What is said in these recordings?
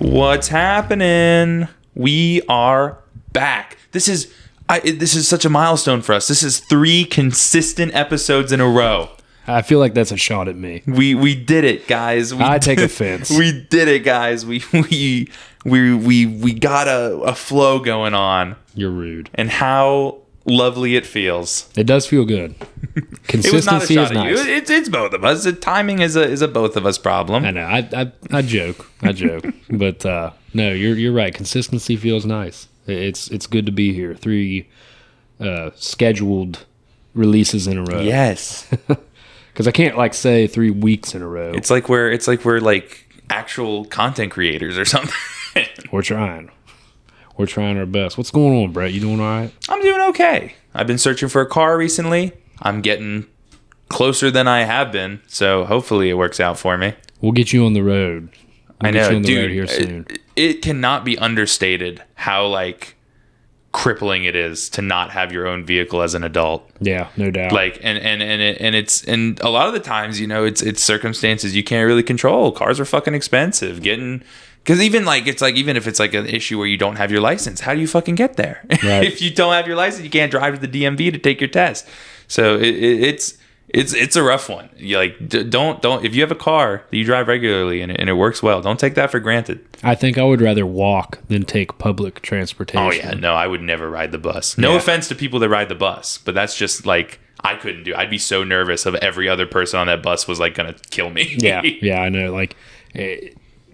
What's happening? We are back. This is such a milestone for us. This is 3 consistent episodes in a row. I feel like that's a shot at me. We did it, guys. I take offense. We did it, guys. We got a flow going on. You're rude. And how lovely it feels. It does feel good. Consistency is nice. It's both of us. Timing is a both of us problem. I know. I joke. But no, you're right. Consistency feels nice. It's good to be here. 3 scheduled releases in a row. Yes. Because I can't say 3 weeks in a row. It's like we're actual content creators or something. We're trying our best. What's going on, Brett? You doing all right? I'm doing okay. I've been searching for a car recently. I'm getting closer than I have been, so hopefully it works out for me. We'll get you on the road. I know, get you on the dude. road here soon. It cannot be understated how crippling it is to not have your own vehicle as an adult. Yeah, no doubt. And a lot of the times, it's circumstances you can't really control. Cars are fucking expensive. Because even if it's an issue where you don't have your license, how do you fucking get there? Right. If you don't have your license, you can't drive to the DMV to take your test. So it's a rough one. Don't if you have a car that you drive regularly and it works well, don't take that for granted. I think I would rather walk than take public transportation. Oh yeah, no, I would never ride the bus. No offense to people that ride the bus, but that's just I couldn't do. I'd be so nervous of every other person on that bus was gonna kill me. yeah, I know.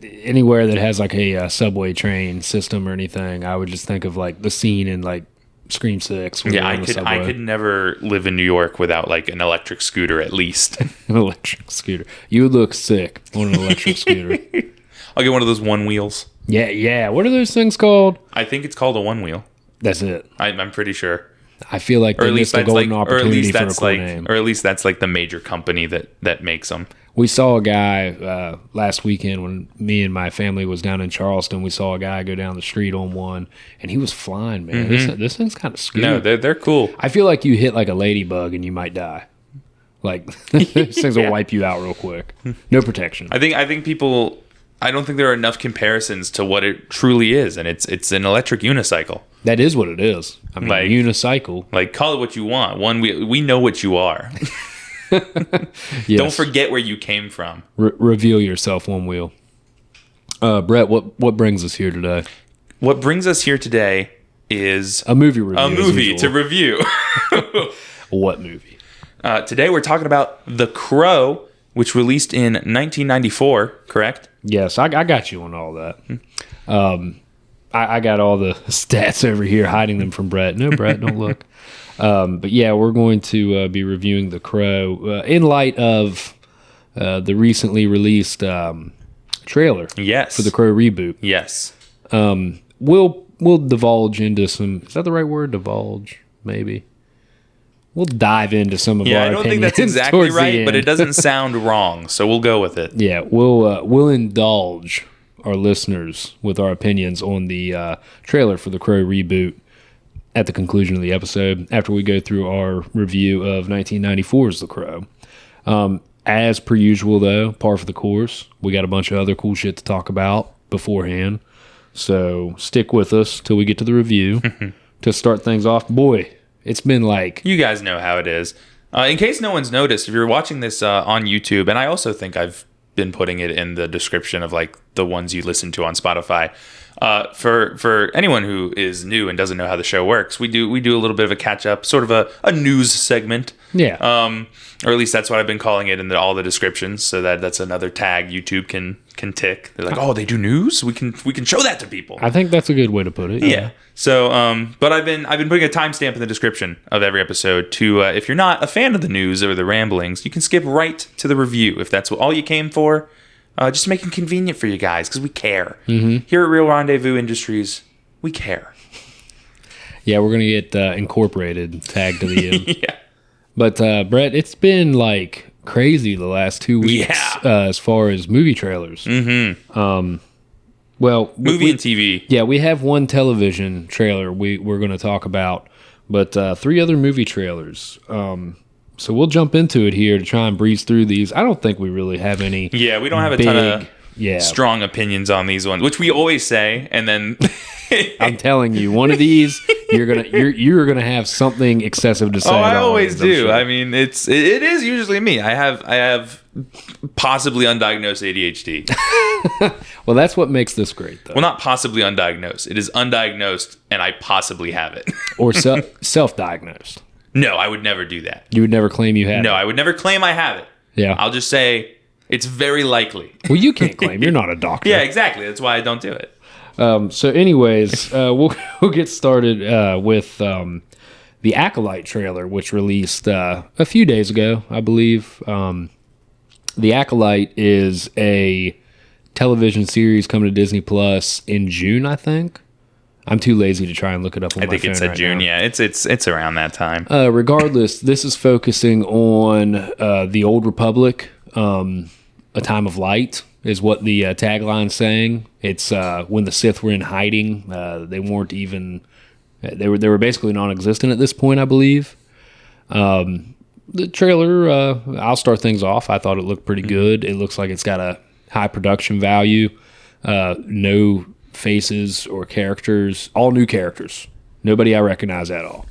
Anywhere that has a subway train system or anything, I would just think of the scene in Scream 6. Yeah, I could never live in New York without an electric scooter at least. An electric scooter. You would look sick on an electric scooter. I'll get one of those one wheels. Yeah. What are those things called? I think it's called a one wheel. That's it. I'm pretty sure. I feel like they missed a golden opportunity for a cool name. Or at least that's the major company that makes them. We saw a guy last weekend when me and my family was down in Charleston. We saw a guy go down the street on one, and he was flying, man. Mm-hmm. This thing's kind of scary. No, they're cool. I feel like you hit a ladybug and you might die. These things will wipe you out real quick. No protection. I think people. I don't think there are enough comparisons to what it truly is, and it's an electric unicycle. That is what it is. I mean, unicycle. Call it what you want. One, we know what you are. Yes. Don't forget where you came from. Reveal yourself, one wheel. Brett, what brings us here today? What brings us here today is a movie review. A movie to review. What movie? Today we're talking about The Crow, which released in 1994, correct? Yes, I got you on all that. I got all the stats over here, hiding them from Brett. No, Brett, don't look. But yeah, we're going to be reviewing The Crow in light of the recently released trailer. Yes. For The Crow reboot. Yes. We'll divulge into some. Is that the right word? Divulge, maybe. We'll dive into some of our opinions. Yeah, I don't think that's exactly right, but it doesn't sound wrong, so we'll go with it. Yeah, we'll indulge our listeners with our opinions on the trailer for The Crow reboot at the conclusion of the episode, after we go through our review of 1994's The Crow. As per usual, though, par for the course, we got a bunch of other cool shit to talk about beforehand. So stick with us till we get to the review. To start things off, boy, it's been You guys know how it is. In case no one's noticed, if you're watching this on YouTube, and I also think I've been putting it in the description of the ones you listen to on Spotify. For anyone who is new and doesn't know how the show works, we do a little bit of a catch up, sort of a news segment. Yeah. Or at least that's what I've been calling it in all the descriptions. So that's another tag YouTube can tick. They're like, oh, they do news. We can show that to people. I think that's a good way to put it. Yeah. So, but I've been putting a timestamp in the description of every episode to if you're not a fan of the news or the ramblings, you can skip right to the review if that's all you came for. Just to make it convenient for you guys, because we care. Mm-hmm. Here at Real Rendezvous Industries, we care. Yeah, we're going to get incorporated, tagged to the end. Yeah. But, Brett, it's been crazy the last 2 weeks as far as movie trailers. Mm-hmm. Well, movie and TV. Yeah, we have one television trailer we're going to talk about, but 3 other movie trailers. So we'll jump into it here to try and breeze through these. I don't think we really have any. Yeah, we don't have a ton of strong opinions on these ones, which we always say, and then I'm telling you, one of these you're gonna have something excessive to say. Oh, about I always do. Sure. I mean, it is usually me. I have possibly undiagnosed ADHD. Well, that's what makes this great, though. Well, not possibly undiagnosed. It is undiagnosed, and I possibly have it. Or self-diagnosed. No, I would never do that. You would never claim you had it. No, I would never claim I have it. Yeah. I'll just say it's very likely. Well, you can't claim. You're not a doctor. Yeah, exactly. That's why I don't do it. So anyways, we'll get started with the Acolyte trailer, which released a few days ago, I believe. The Acolyte is a television series coming to Disney Plus in June, I think. I'm too lazy to try and look it up on my phone. I think it's a June. Now. Yeah, it's around that time. Regardless, this is focusing on the Old Republic, a time of light is what the tagline's saying. It's when the Sith were in hiding. They weren't even. They were basically non-existent at this point, I believe. The trailer. I'll start things off. I thought it looked pretty good. It looks like it's got a high production value. No faces or characters, all new characters, nobody I recognize at all,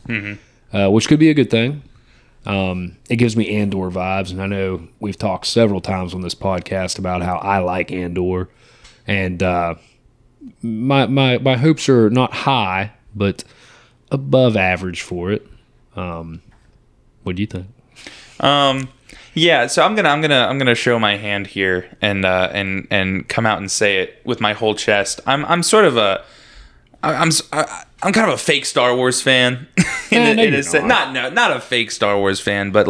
which could be a good thing. It gives me Andor vibes, and I know we've talked several times on this podcast about how I like Andor, and my hopes are not high, but above average for it. What do you think? Yeah, so I'm gonna show my hand here and come out and say it with my whole chest. I'm kind of a fake Star Wars fan. in a sense. Not a fake Star Wars fan, but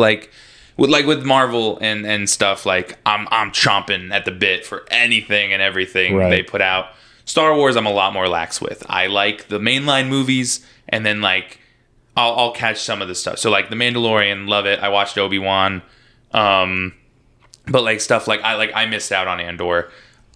with Marvel and stuff, like I'm chomping at the bit for anything and everything they put out. Star Wars, I'm a lot more lax with. I like the mainline movies, and then I'll catch some of the stuff. So The Mandalorian, love it. I watched Obi-Wan. But stuff I missed out on Andor.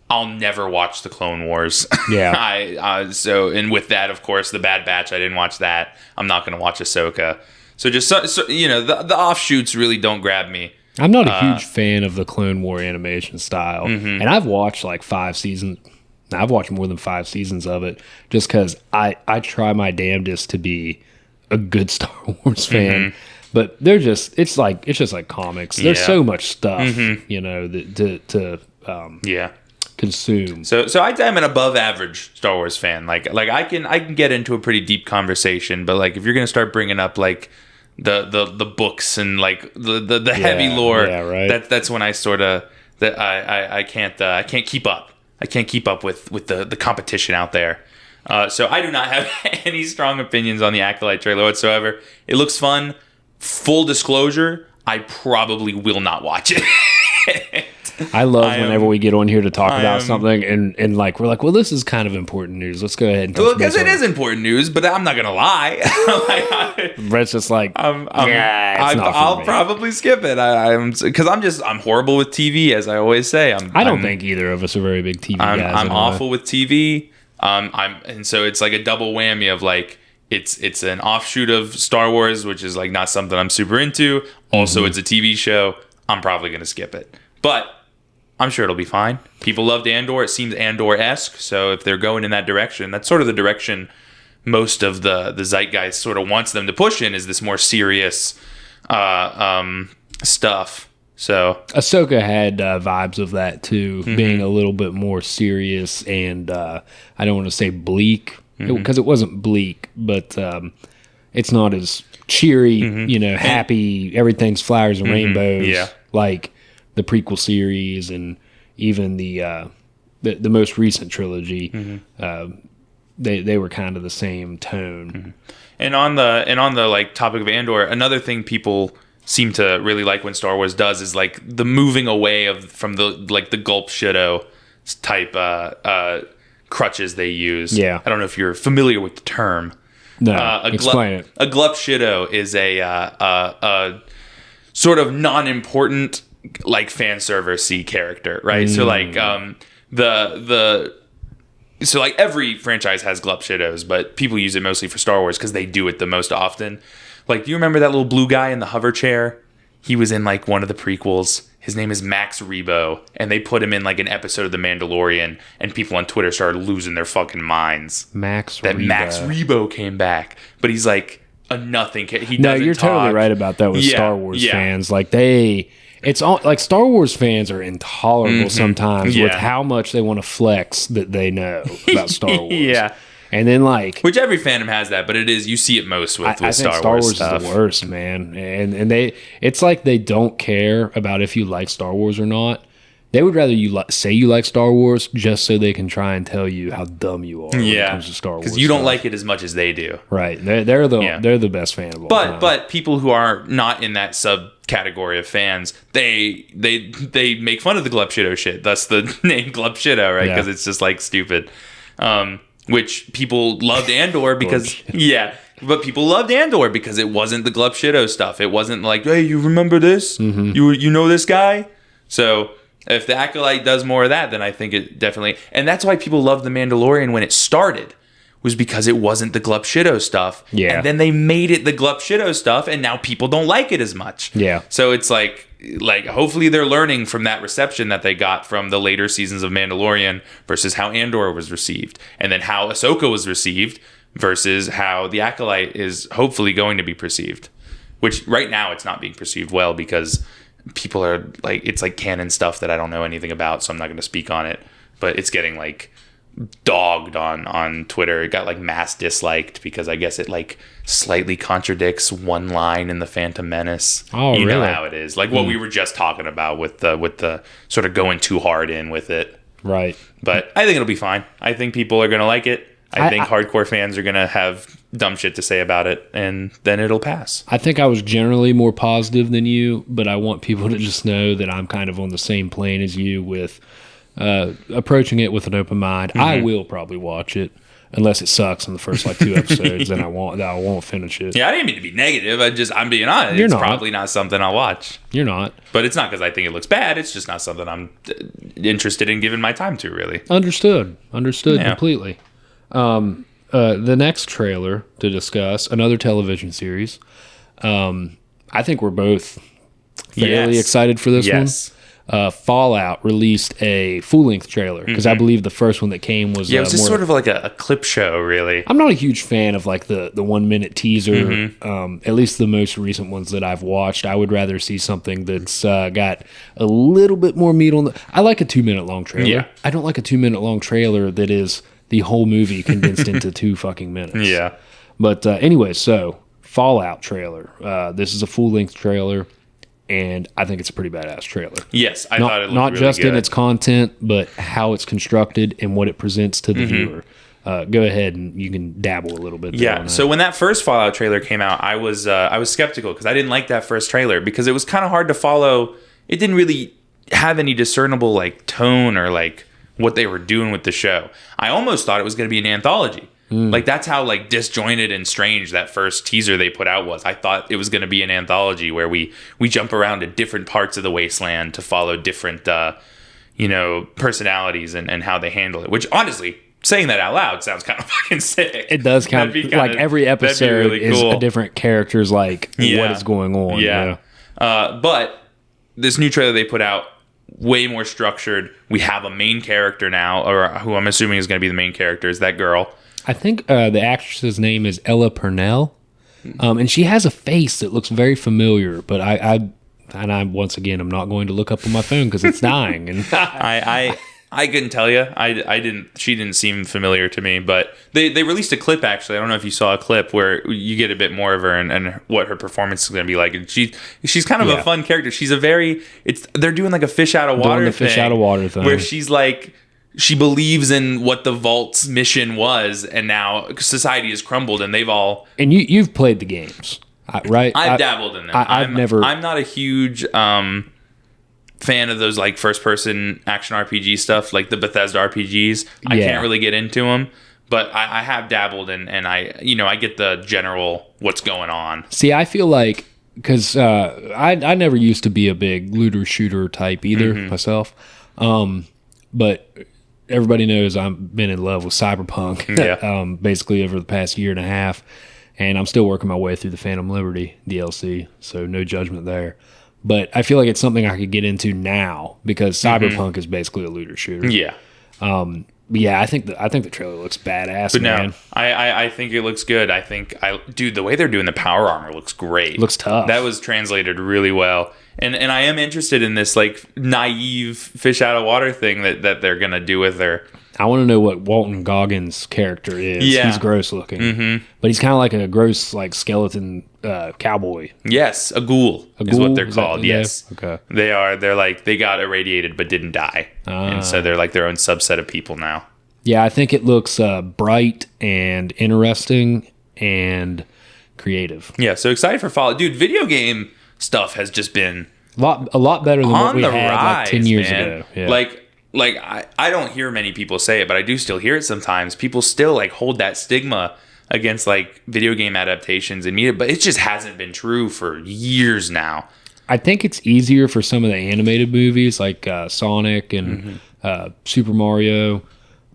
I'll never watch the Clone Wars. Yeah. And with that, of course, the Bad Batch, I didn't watch that. I'm not going to watch Ahsoka. So just the offshoots really don't grab me. I'm not a huge fan of the Clone War animation style, and I've watched 5 seasons. I've watched more than 5 seasons of it just because I try my damnedest to be a good Star Wars fan. But they're just it's just like comics. There's so much stuff, to consume. So I'm an above average Star Wars fan. I can get into a pretty deep conversation, but if you're gonna start bringing up the books and the heavy lore, that's when I sort of I can't keep up. I can't keep up with the competition out there. So I do not have any strong opinions on the Acolyte trailer whatsoever. It looks fun. Full disclosure, I probably will not watch it. I love whenever we get on here to talk about something and we're like, well, this is kind of important news. Let's go ahead and because it is important news, but I'm not gonna lie. Brett's just I'll probably skip it. I'm horrible with TV, as I always say. I don't think either of us are very big TV guys. I'm awful with TV. And so it's a double whammy of it's an offshoot of Star Wars, which is not something I'm super into. Also, it's a TV show. I'm probably going to skip it, but I'm sure it'll be fine. People loved Andor. It seems Andor-esque. So if they're going in that direction, that's sort of the direction most of the zeitgeist sort of wants them to push in, is this more serious stuff. So Ahsoka had vibes of that too, being a little bit more serious and I don't want to say bleak, because it wasn't bleak, but it's not as cheery, happy, everything's flowers and rainbows, like the prequel series and even the most recent trilogy. They were kind of the same tone. And on the topic of Andor, another thing people seem to really like when Star Wars does is the moving away from the gulp shido type crutches they use. Yeah. I don't know if you're familiar with the term. No, explain it. A glup shido is a sort of non-important fan service-y character, right? So so every franchise has glup shidos, but people use it mostly for Star Wars because they do it the most often. Do you remember that little blue guy in the hover chair? he was in like one of the prequels. His name is Max Rebo, and they put him in like an episode of The Mandalorian, and people on Twitter started losing their fucking minds. Max Rebo came back, but he's like a nothing. He no, doesn't you're talk. totally right about that with Star Wars fans. Like it's all like Star Wars fans are intolerable sometimes with how much they want to flex that they know about Star Wars. Yeah. And then which every fandom has that, but you see it most with I think Star Wars Wars stuff. is the worst, man. And it's like they don't care about if you like Star Wars or not. They would rather you say you like Star Wars just so they can try and tell you how dumb you are when it comes to Star Wars. Because you don't like it as much as they do. Right. They're the best fan of all time. But people who are not in that subcategory of fans, they make fun of the Glub Shitto shit. Thus the name Glub Shitto, right? Because it's just like stupid. Which people loved Andor because but people loved Andor because it wasn't the Glub Shitto stuff. It wasn't like, hey, you remember this? Mm-hmm. You know this guy? So if the Acolyte does more of that, then I think it definitely, and that's why people loved The Mandalorian when it started, was because it wasn't the Glub Shitto stuff. Yeah. And then they made it the Glub Shitto stuff, and now people don't like it as much. Yeah. So it's like hopefully they're learning from that reception that they got from the later seasons of Mandalorian versus how Andor was received, and then how Ahsoka was received versus how the Acolyte is hopefully going to be perceived. Which right now it's not being perceived well because people are like, it's like canon stuff that I don't know anything about, so I'm not going to speak on it. But it's getting like dogged on Twitter. It got like mass disliked because I guess it like slightly contradicts one line in the Phantom Menace. Oh, you really? know how it is, like what we were just talking about with the sort of going too hard in with it. Right. But I think it'll be fine. I think people are gonna like it. I think hardcore fans are gonna have dumb shit to say about it, and then it'll pass. I think I was generally more positive than you, but I want people to just know that I'm kind of on the same plane as you with approaching it with an open mind. Mm-hmm. I will probably watch it unless it sucks in the first like 2 episodes, and I won't finish it. Yeah, I didn't mean to be negative. I'm being honest. It's probably not something I'll watch. You're not. But it's not because I think it looks bad. It's just not something I'm interested in giving my time to, really. Understood completely. The next trailer to discuss, another television series. I think we're both fairly excited for this one. Fallout released a full-length trailer because I believe the first one that came was it was just sort of like a clip show, really. I'm not a huge fan of like the 1 minute teaser. At least the most recent ones that I've watched. I would rather see something that's got a little bit more meat on the. I like a 2 minute long trailer. Yeah. I don't like a 2 minute long trailer that is the whole movie condensed into 2 fucking minutes. Yeah. But anyway, so Fallout trailer. This is a full-length trailer, and I think it's a pretty badass trailer. Yes, I thought it looked not really just good. in its content, but how it's constructed and what it presents to the viewer. Go ahead and you can dabble a little bit. Yeah. So when that first Fallout trailer came out, I was skeptical because I didn't like that first trailer because it was kind of hard to follow. It didn't really have any discernible like tone or like what they were doing with the show. I almost thought it was going to be an anthology. Like that's how like disjointed and strange that first teaser they put out was. I thought it was going to be an anthology where we jump around to different parts of the wasteland to follow different personalities and how they handle it. Which honestly, saying that out loud sounds kind of fucking sick. It does kind of like every episode really is cool. A different character's like what is going on. Yeah. But this new trailer they put out, way more structured. We have a main character now, or who I'm assuming is going to be the main character, is that girl. I think the actress's name is Ella Purnell, and she has a face that looks very familiar. But I once again, I'm not going to look up on my phone because it's dying. And I couldn't tell you. I didn't. She didn't seem familiar to me. But they released a clip actually. I don't know if you saw a clip where you get a bit more of her and what her performance is going to be like. And she's kind of a fun character. She's they're doing like a fish out of water thing where she's like. She believes in what the Vault's mission was, and now society has crumbled, and they've all. And you've played the games, right? I've dabbled in them. I'm not a huge fan of those like first-person action RPG stuff, like the Bethesda RPGs. I can't really get into them, but I have dabbled, and I get the general what's going on. See, I feel like because I never used to be a big looter shooter type either myself, but. Everybody knows I've been in love with Cyberpunk basically over the past year and a half, and I'm still working my way through the Phantom Liberty DLC, so no judgment there. but I feel like it's something I could get into now because Cyberpunk is basically a looter shooter. Yeah. But yeah, I think the trailer looks badass, But man. no, I think it looks good. Dude, the way they're doing the power armor looks great. Looks tough. That was translated really well. And I am interested in this like naive fish out of water thing that they're gonna do with her. I want to know what Walton Goggins' character is. Yeah. He's gross looking, but he's kind of like a gross like skeleton cowboy. Yes, a ghoul is what they're called. Yes, okay. They're like they got irradiated but didn't die, and so they're like their own subset of people now. Yeah, I think it looks bright and interesting and creative. Yeah, so excited for Fallout, dude. Video game stuff has just been A lot better than what we had rise, like 10 years man. ago. Yeah. Like I don't hear many people say it, but I do still hear it sometimes. People still like hold that stigma against like video game adaptations and media, but it just hasn't been true for years now. I think it's easier for some of the animated movies like Sonic and Super Mario.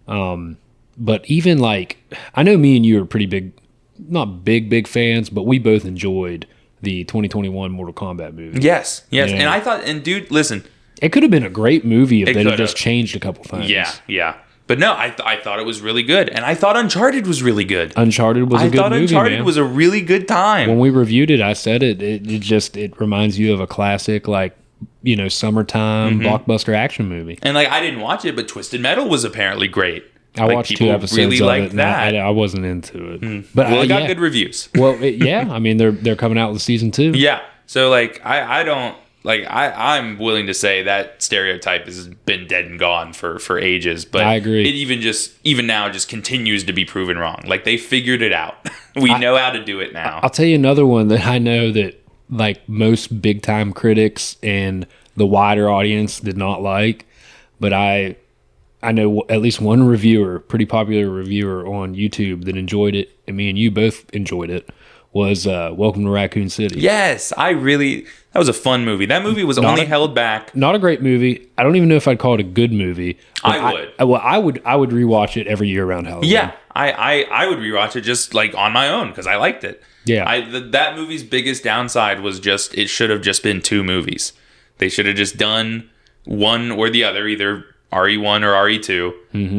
But even like, I know me and you are pretty big, not big fans, but we both enjoyed the 2021 Mortal Kombat movie. Yes. Yeah. And I thought, and dude, listen, it could have been a great movie if It they had could've. just changed a couple things. yeah. But no, I thought it was really good, and I thought Uncharted was really good. Uncharted was a good movie, Uncharted man. was a really good time. When we reviewed it, I said it reminds you of a classic, like, you know, summertime blockbuster action movie. And like, I didn't watch it, but Twisted Metal was apparently great. I Like, watched people 2 episodes really of liked it, and that. I wasn't into it. But Well, it got yeah. good reviews. Well, yeah, I mean, they're coming out with season 2. Yeah. So like, I don't like. I'm willing to say that stereotype has been dead and gone for ages. But I agree. It even now just continues to be proven wrong. Like they figured it out. We know how to do it now. I'll tell you another one that I know that like most big time critics and the wider audience did not like, but I know at least one reviewer, pretty popular reviewer on YouTube that enjoyed it, and me and you both enjoyed it, was Welcome to Raccoon City. Yes, that was a fun movie. That movie was only held back. Not a great movie. I don't even know if I'd call it a good movie. I would. I would rewatch it every year around Halloween. Yeah, I would rewatch it just like on my own because I liked it. Yeah. That movie's biggest downside was just it should have just been 2 movies. They should have just done one or the other, either RE1 or RE2,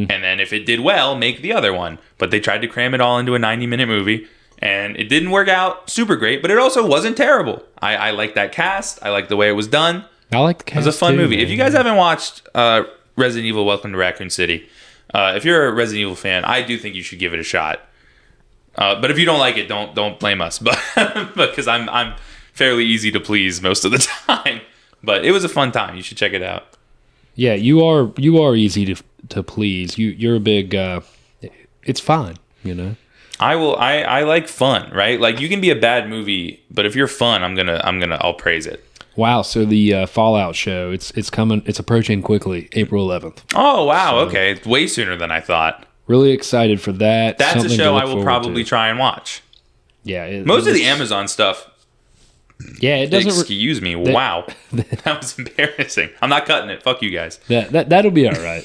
and then if it did well, make the other one. But they tried to cram it all into a 90-minute movie, and it didn't work out super great, but it also wasn't terrible. I like that cast. I like the way it was done. I like the cast. It was a fun movie. Man. If you guys haven't watched Resident Evil Welcome to Raccoon City, if you're a Resident Evil fan, I do think you should give it a shot. But if you don't like it, don't blame us. But because I'm fairly easy to please most of the time. But it was a fun time. You should check it out. Yeah, you are easy to please. You're a big. It's fine, you know. I like fun, right? Like you can be a bad movie, but if you're fun, I'll praise it. Wow. So the Fallout show, it's coming. It's approaching quickly, April 11th. Oh wow, okay, it's way sooner than I thought. Really excited for that. That's Something a to show look I will forward probably to. try and watch. Yeah, Most of the Amazon stuff. Yeah, it doesn't. Excuse me. Wow, that was embarrassing. I'm not cutting it. Fuck you guys. That'll be all right.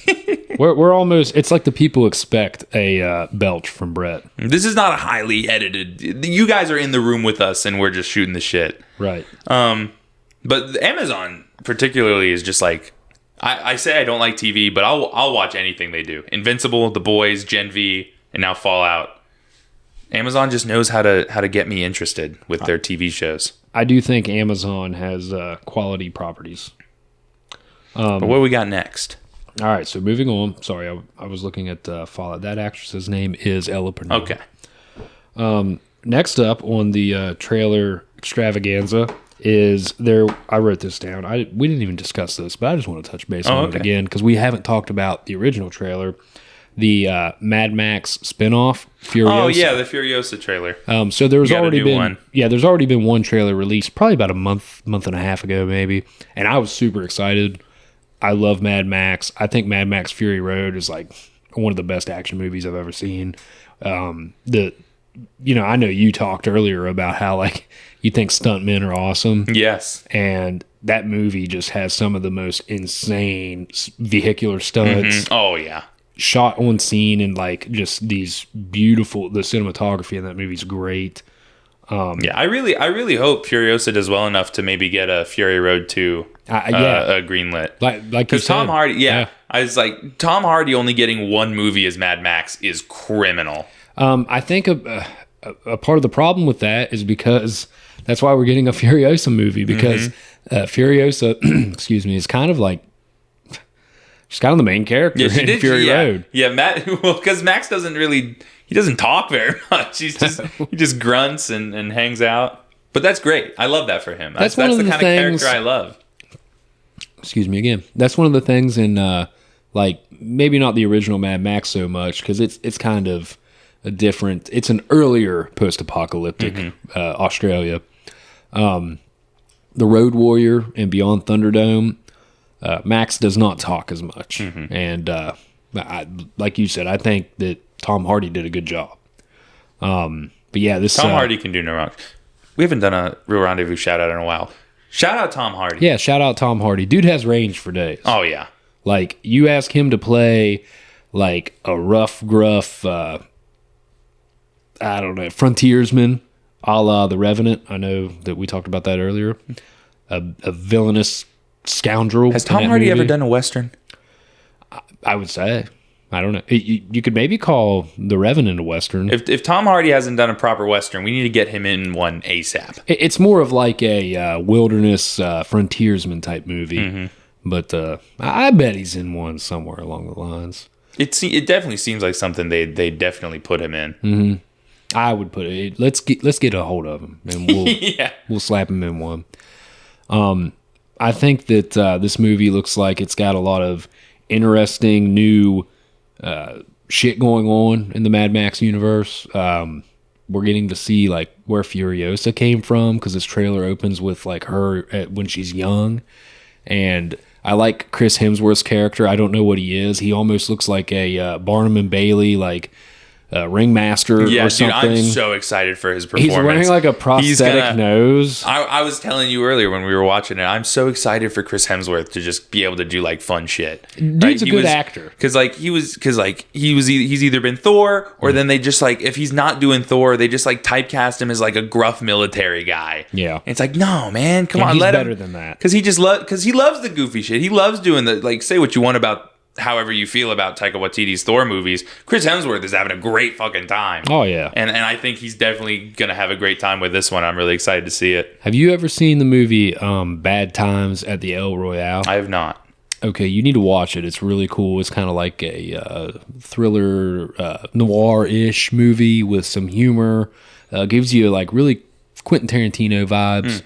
we're almost. It's like the people expect a belch from Brett. This is not a highly edited. You guys are in the room with us, and we're just shooting the shit. Right. But Amazon particularly is just like I say I don't like TV, but I'll watch anything they do. Invincible, The Boys, Gen V, and now Fallout. Amazon just knows how to get me interested with their TV shows. I do think Amazon has quality properties. But what we got next? All right, so moving on. Sorry, I was looking at Fallout. That actress's name is Ella Purnell. Okay. Next up on the trailer extravaganza is there. I wrote this down. We didn't even discuss this, but I just want to touch base on it again because we haven't talked about the original trailer, the Mad Max spinoff, Furiosa. Oh yeah, the Furiosa trailer. So there's already been one. Yeah, there's already been one trailer released probably about a month and a half ago maybe, and I was super excited. I love Mad Max. I think Mad Max Fury Road is like one of the best action movies I've ever seen. I know you talked earlier about how like you think stuntmen are awesome. Yes. And that movie just has some of the most insane vehicular stunts. Mm-hmm. Oh yeah. Shot on scene and like just these beautiful, the cinematography in that movie's great. I really hope Furiosa does well enough to maybe get a Fury Road 2 greenlit. Like because Tom Hardy, I was like, Tom Hardy only getting one movie as Mad Max is criminal. I think a part of the problem with that is because that's why we're getting a Furiosa movie, because Furiosa, excuse me, is kind of like, she's kind of the main character in Fury Road. Yeah, because Max doesn't really, he doesn't talk very much. He just grunts and hangs out. But that's great. I love that for him. That's the kind of character I love. Excuse me again. That's one of the things in, like, maybe not the original Mad Max so much, because it's kind of a different, it's an earlier post-apocalyptic Australia. The Road Warrior and Beyond Thunderdome, Max does not talk as much. And like you said, I think that Tom Hardy did a good job. But yeah, Tom Hardy can do no wrong. We haven't done a Real Rendezvous shout-out in a while. Shout out Tom Hardy. Yeah, shout out Tom Hardy. Dude has range for days. Oh, yeah. Like, you ask him to play, like, a rough, gruff, I don't know, frontiersman, a la The Revenant. I know that we talked about that earlier. A villainous scoundrel. Has Tom Hardy ever done a Western? I would say. I don't know. You could maybe call The Revenant a Western. If Tom Hardy hasn't done a proper Western, we need to get him in one ASAP. It's more of like a wilderness frontiersman type movie. But I bet he's in one somewhere along the lines. It definitely seems like something they definitely put him in. I would put it. Let's get a hold of him, and we'll slap him in one. I think that this movie looks like it's got a lot of interesting new shit going on in the Mad Max universe. We're getting to see like where Furiosa came from, because this trailer opens with like her when she's young, and I like Chris Hemsworth's character. I don't know what he is. He almost looks like a Barnum and Bailey like ringmaster or something. Dude, I'm so excited for his performance. He's wearing like a prosthetic nose. I was telling you earlier when we were watching it, I'm so excited for Chris Hemsworth to just be able to do like fun shit. Dude's a good actor. Because he's either been Thor, or then they just like, if he's not doing Thor, they just like typecast him as like a gruff military guy. Yeah, and it's like, no man, come on, he's let him. Better than that, because he loves the goofy shit. He loves doing the, like, say what you want about however you feel about Taika Waititi's Thor movies, Chris Hemsworth is having a great fucking time. Oh, yeah. And I think he's definitely going to have a great time with this one. I'm really excited to see it. Have you ever seen the movie Bad Times at the El Royale? I have not. Okay, you need to watch it. It's really cool. It's kind of like a thriller, noir-ish movie with some humor. Gives you like really Quentin Tarantino vibes.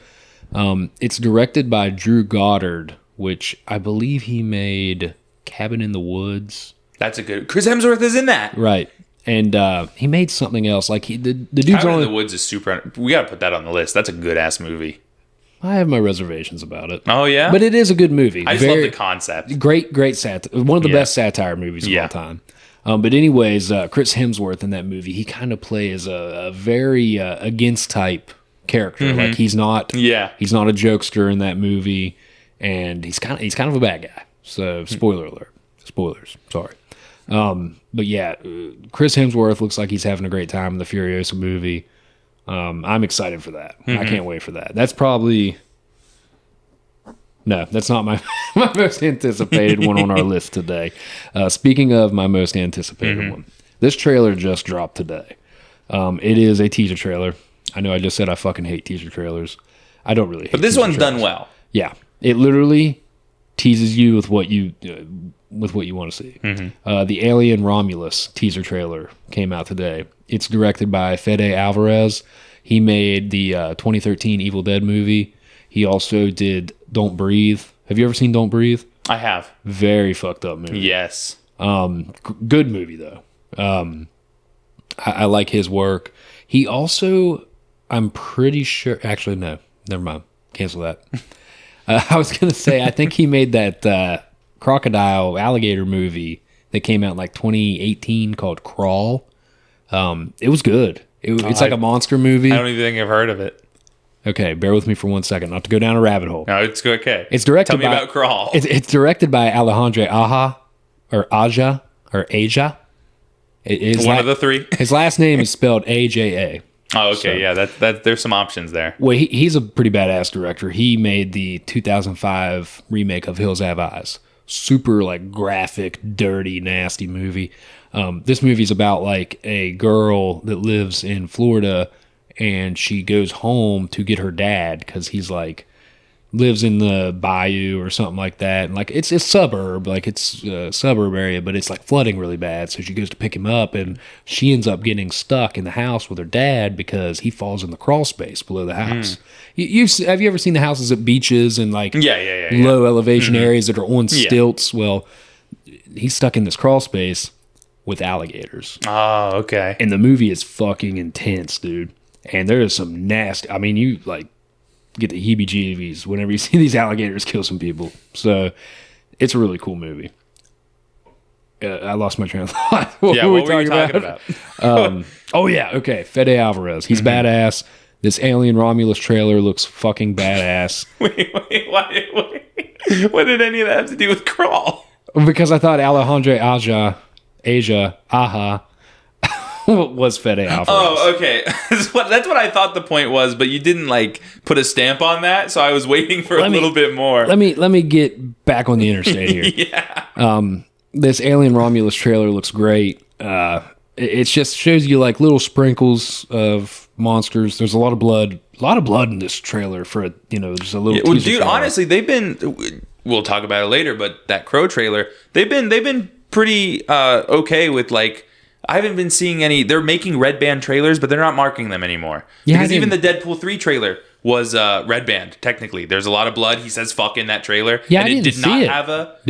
It's directed by Drew Goddard, which I believe he made Cabin in the Woods. That's a good. Chris Hemsworth is in that, right? And he made something else. Like the dude's Cabin in the Woods is super. We got to put that on the list. That's a good ass movie. I have my reservations about it. Oh yeah, but it is a good movie. I just love the concept. Great satire. One of the best satire movies of all time. But anyways, Chris Hemsworth in that movie, he kind of plays a very against type character. Like he's not a jokester in that movie, and he's kind of a bad guy. So, spoiler alert. Spoilers. Sorry. But yeah, Chris Hemsworth looks like he's having a great time in the Furiosa movie. I'm excited for that. I can't wait for that. That's probably... No, that's not my most anticipated one on our list today. Speaking of my most anticipated one, this trailer just dropped today. It is a teaser trailer. I know I just said I fucking hate teaser trailers. I don't really hate But this one's done well. Yeah. It literally teases you with what you want to see. The Alien Romulus teaser trailer came out today. It's directed by Fede Alvarez. He made the 2013 Evil Dead movie. He also did Don't Breathe. Have you ever seen Don't Breathe? I have. Very fucked up movie. Yes. Good movie though. I like his work. He also, I'm pretty sure. Actually, no. Never mind. Cancel that. I was going to say, I think he made that crocodile alligator movie that came out in like 2018 called Crawl. It was good. It's like a monster movie. I don't even think I've heard of it. Okay, bear with me for 1 second, not to go down a rabbit hole. No, it's okay. It's directed Tell me about Crawl. It's directed by Alejandro Aja. One of the three. His last name is spelled AJA. Oh, okay, yeah, that there's some options there. Well, he's a pretty badass director. He made the 2005 remake of Hills Have Eyes. Super like graphic, dirty, nasty movie. This movie's about like a girl that lives in Florida, and she goes home to get her dad because he's like lives in the bayou or something like that. And like it's a suburb, like it's a suburb area, but it's like flooding really bad. So she goes to pick him up, and she ends up getting stuck in the house with her dad because he falls in the crawl space below the house. Have you ever seen the houses at beaches and like low elevation areas that are on stilts? Well, he's stuck in this crawl space with alligators. Oh, okay. And the movie is fucking intense, dude. And there is some nasty. I mean, you like get the heebie-jeebies whenever you see these alligators kill some people. So it's a really cool movie. I lost my train of thought. What were we talking about? Oh yeah, okay. Fede Alvarez. He's badass. This Alien Romulus trailer looks fucking badass. Wait. What did any of that have to do with Crawl? Because I thought Alejandro Aja was Fede Alvarez. Oh, okay. That's what I thought the point was, but you didn't like put a stamp on that, so I was waiting for a little bit more. Let me get back on the interstate here. Yeah. This Alien Romulus trailer looks great. It just shows you like little sprinkles of monsters. There's a lot of blood in this trailer for just a little. Yeah, well, dude, honestly, they've been. We'll talk about it later, but that Crow trailer, they've been pretty okay with like. I haven't been seeing any. They're making red band trailers, but they're not marking them anymore. Yeah, because even the Deadpool 3 trailer was red band. Technically, there's a lot of blood. He says "fuck" in that trailer. Yeah, and I did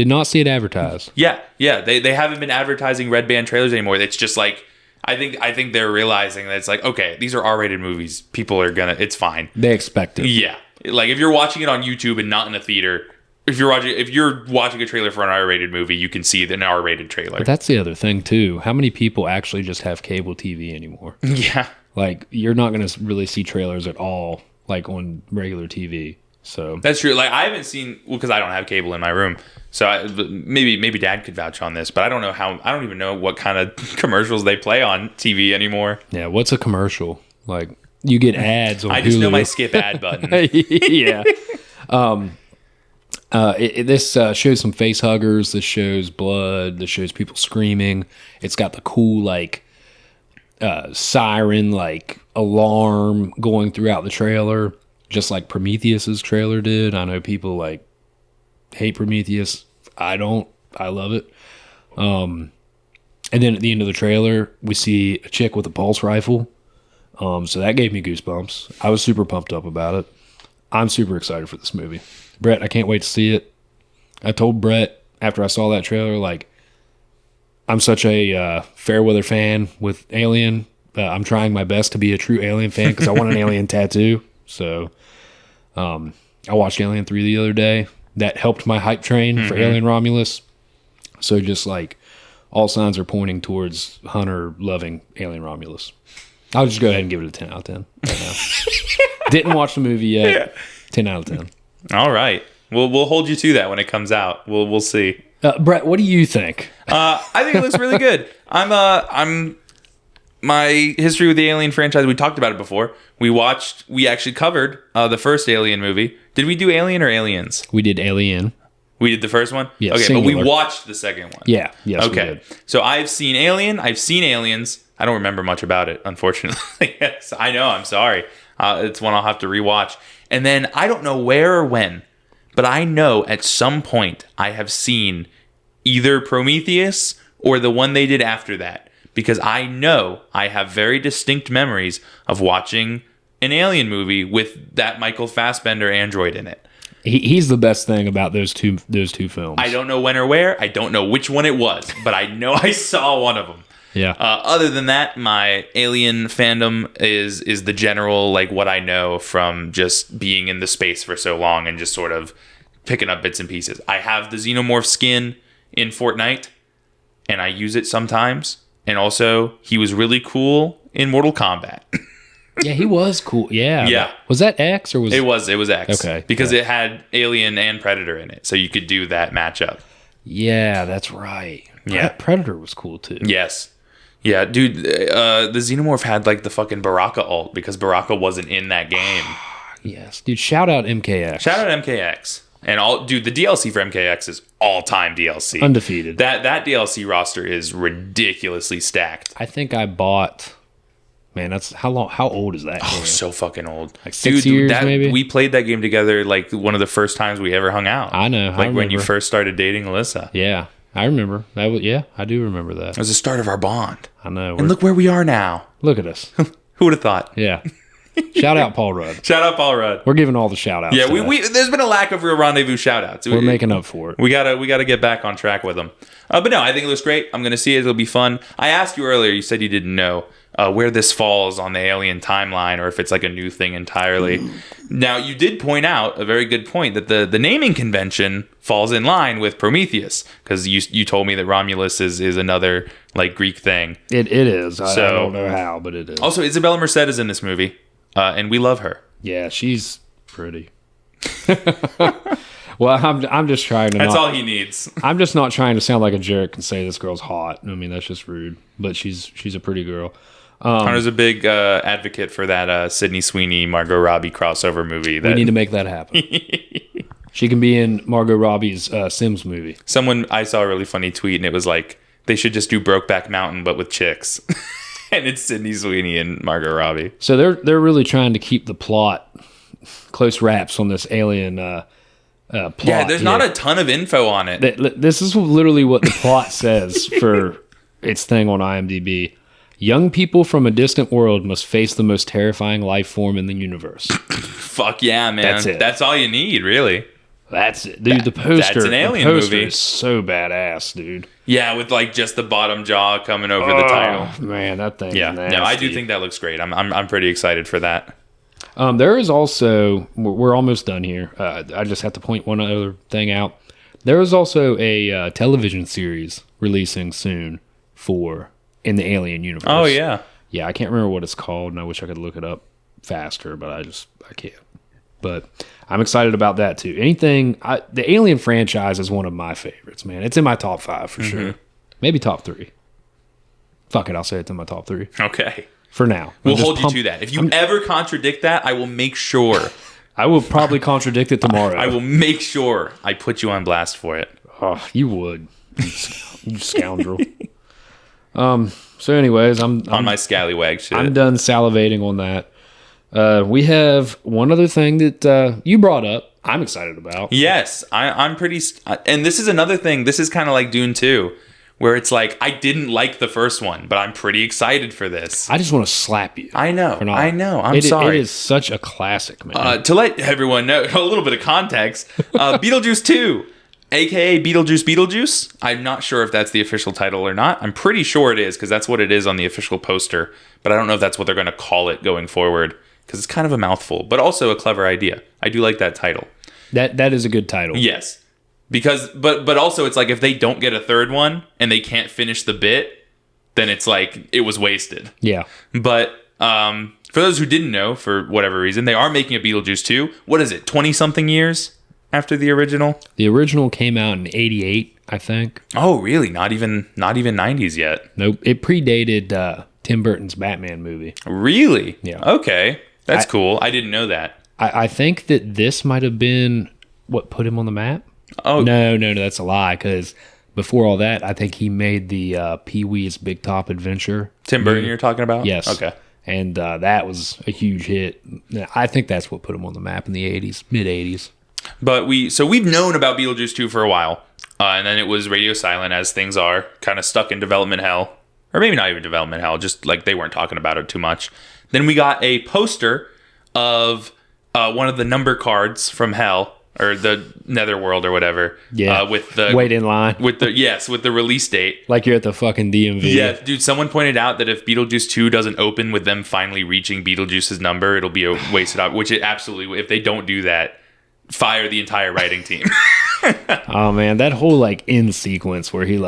not see it advertised. Yeah. They haven't been advertising red band trailers anymore. It's just like I think they're realizing that it's like, okay, these are R-rated movies. People are gonna. It's fine. They expect it. Yeah, like if you're watching it on YouTube and not in a theater. If you're watching a trailer for an R-rated movie, you can see an R-rated trailer. But that's the other thing too. How many people actually just have cable TV anymore? Yeah, like you're not going to really see trailers at all, like on regular TV. So that's true. Like I haven't seen because I don't have cable in my room. So maybe Dad could vouch on this, but I don't know how. I don't even know what kind of commercials they play on TV ananymore. Yeah, what's a commercial? Like you get ads on. I just know my skip ad button. Yeah. This shows some face huggers. This shows blood. This shows people screaming. It's got the cool like siren like alarm going throughout the trailer, just like Prometheus's trailer did. I know people like hate Prometheus. I don't. I love it. And then at the end of the trailer, we see a chick with a pulse rifle. So that gave me goosebumps. I was super pumped up about it. I'm super excited for this movie. Brett, I can't wait to see it. I told Brett after I saw that trailer, like, I'm such a Fairweather fan with Alien. I'm trying my best to be a true Alien fan because I want an Alien tattoo. So I watched Alien 3 the other day. That helped my hype train for Alien Romulus. So just like all signs are pointing towards Hunter loving Alien Romulus. I'll just go ahead and give it a 10 out of 10 right now. Didn't watch the movie yet. Yeah. 10 out of 10. All right. We'll hold you to that when it comes out. We'll see. Brett, what do you think? I think it looks really good. I'm my history with the Alien franchise. We talked about it before. We actually covered the first Alien movie. Did we do Alien or Aliens? We did Alien. We did the first one? Yeah. Okay, singular. But we watched the second one. Yeah. Yes. Okay. So I've seen Alien. I've seen Aliens. I don't remember much about it, unfortunately. Yes, I know. I'm sorry. It's one I'll have to rewatch. And then I don't know where or when, but I know at some point I have seen either Prometheus or the one they did after that. Because I know I have very distinct memories of watching an Alien movie with that Michael Fassbender android in it. He's the best thing about those two films. I don't know when or where. I don't know which one it was, but I know I saw one of them. Yeah. Other than that, my Alien fandom is the general, like what I know from just being in the space for so long and just sort of picking up bits and pieces. I have the Xenomorph skin in Fortnite, and I use it sometimes. And also, he was really cool in Mortal Kombat. Yeah, he was cool. Yeah. Yeah. Was that X or was it was X? Okay. Because it had Alien and Predator in it, so you could do that matchup. Yeah, that's right. Yeah. Predator was cool too. Yes. Yeah, dude, the Xenomorph had like the fucking Baraka ult because Baraka wasn't in that game. Yes, dude. Shout out MKX. Shout out MKX. And the DLC for MKX is all-time DLC. Undefeated. That DLC roster is ridiculously stacked. I think I bought. Man, that's how long? How old is that game? Oh, so fucking old. Like 6 years, maybe? We played that game together like one of the first times we ever hung out. I know. Like when you first started dating Alyssa. Yeah, I remember. Yeah, I do remember that. It was the start of our bond. I know. And look where we are now. Look at us. Who would have thought? Yeah. Shout out Paul Rudd. Shout out Paul Rudd. We're giving all the shout outs. Yeah, there's been a lack of real rendezvous shout outs. We're making up for it. We gotta get back on track with them. But no, I think it looks great. I'm gonna see it. It'll be fun. I asked you earlier. You said you didn't know where this falls on the Alien timeline, or if it's like a new thing entirely. Now, you did point out a very good point that the naming convention falls in line with Prometheus, because you told me that Romulus is another like Greek thing. It is. I don't know how, but it is. Also, Isabella Merced is in this movie, and we love her. Yeah, she's pretty. Well, I'm just trying to. That's all he needs. I'm just not trying to sound like a jerk and say this girl's hot. I mean, that's just rude. But she's a pretty girl. Hunter's a big advocate for that Sydney Sweeney, Margot Robbie crossover movie. We need to make that happen. She can be in Margot Robbie's Sims movie. I saw a really funny tweet, and it was like, they should just do Brokeback Mountain, but with chicks. And it's Sydney Sweeney and Margot Robbie. So they're really trying to keep the plot close wraps on this alien plot. Yeah, there's not a ton of info on it. This is literally what the plot says for its thing on IMDb. Young people from a distant world must face the most terrifying life form in the universe. Fuck yeah, man. That's it. That's all you need, really. That's it. Dude, the poster, that's an Alien the poster movie. is so badass, dude. Yeah, with like just the bottom jaw coming over the title. Man, that thing Yeah, is nasty. no, I do think that looks great. I'm pretty excited for that. There is also, we're almost done here. I just have to point one other thing out. There is also a television series releasing soon in the Alien universe. Oh, yeah. Yeah, I can't remember what it's called, and I wish I could look it up faster, but I can't. But I'm excited about that, too. The Alien franchise is one of my favorites, man. It's in my top 5 for sure. Maybe top 3. Fuck it, I'll say it's in my top 3. Okay. For now. We'll hold you to that. If you ever contradict that, I will make sure. I will probably contradict it tomorrow. I will make sure I put you on blast for it. Oh, you would. You scoundrel. So anyways, I'm on my scallywag shit. I'm done salivating on that. We have one other thing that you brought up. I'm excited about. Yes, I'm pretty. And this is another thing. This is kind of like Dune 2, where it's like I didn't like the first one, but I'm pretty excited for this. I just want to slap you. I know. I'm sorry. It is such a classic, man. To let everyone know a little bit of context, Beetlejuice 2. AKA Beetlejuice. I'm not sure if that's the official title or not. I'm pretty sure it is, because that's what it is on the official poster. But I don't know if that's what they're going to call it going forward, because it's kind of a mouthful, but also a clever idea. I do like that title. That is a good title. Yes. Because, but also it's like if they don't get a third one and they can't finish the bit, then it's like it was wasted. Yeah. But for those who didn't know, for whatever reason, they are making a Beetlejuice 2. What is it, 20-something years? After the original? The original came out in 88, I think. Oh, really? Not even 90s yet. Nope. It predated Tim Burton's Batman movie. Really? Yeah. Okay. That's cool. I didn't know that. I think that this might have been what put him on the map. Oh. No, that's a lie, because before all that, I think he made the Pee-wee's Big Top Adventure. Tim Burton you're talking about? Yes. Okay. And that was a huge hit. I think that's what put him on the map in the 80s, mid-80s. But we've known about Beetlejuice 2 for a while, and then it was radio silent, as things are, kind of stuck in development hell, or maybe not even development hell, just like they weren't talking about it too much. Then we got a poster of one of the number cards from hell, or the Netherworld or whatever. Yeah. With the wait in line. with the release date. Like you're at the fucking DMV. Yeah, dude. Someone pointed out that if Beetlejuice 2 doesn't open with them finally reaching Beetlejuice's number, it'll be a wasted opportunity. Which it absolutely. If they don't do that, fire the entire writing team. Oh man, that whole like end sequence where he is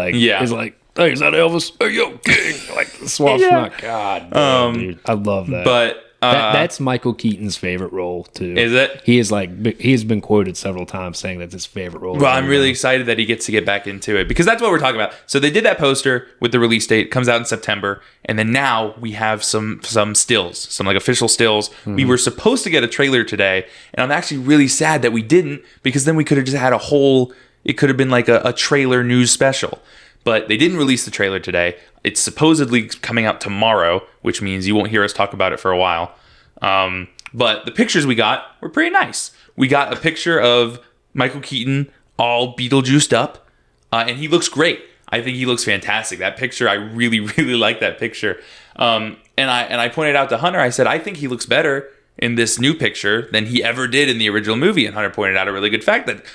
like, hey, is that Elvis? Hey, yo, King! Like swaps my God, damn, dude. I love that. But That's Michael Keaton's favorite role too. Is it? He has been quoted several times saying that's his favorite role. Well, I'm really excited that he gets to get back into it because that's what we're talking about. So they did that poster with the release date. It comes out in September, and then now we have some stills, some like official stills. Mm-hmm. We were supposed to get a trailer today, and I'm actually really sad that we didn't because then we could have just had a whole. It could have been like a trailer news special. But they didn't release the trailer today. It's supposedly coming out tomorrow, which means you won't hear us talk about it for a while. But the pictures we got were pretty nice. We got a picture of Michael Keaton all Beetlejuiced up, and he looks great. I think he looks fantastic. That picture, I really, really like that picture. And I pointed out to Hunter, I said, I think he looks better in this new picture than he ever did in the original movie. And Hunter pointed out a really good fact that,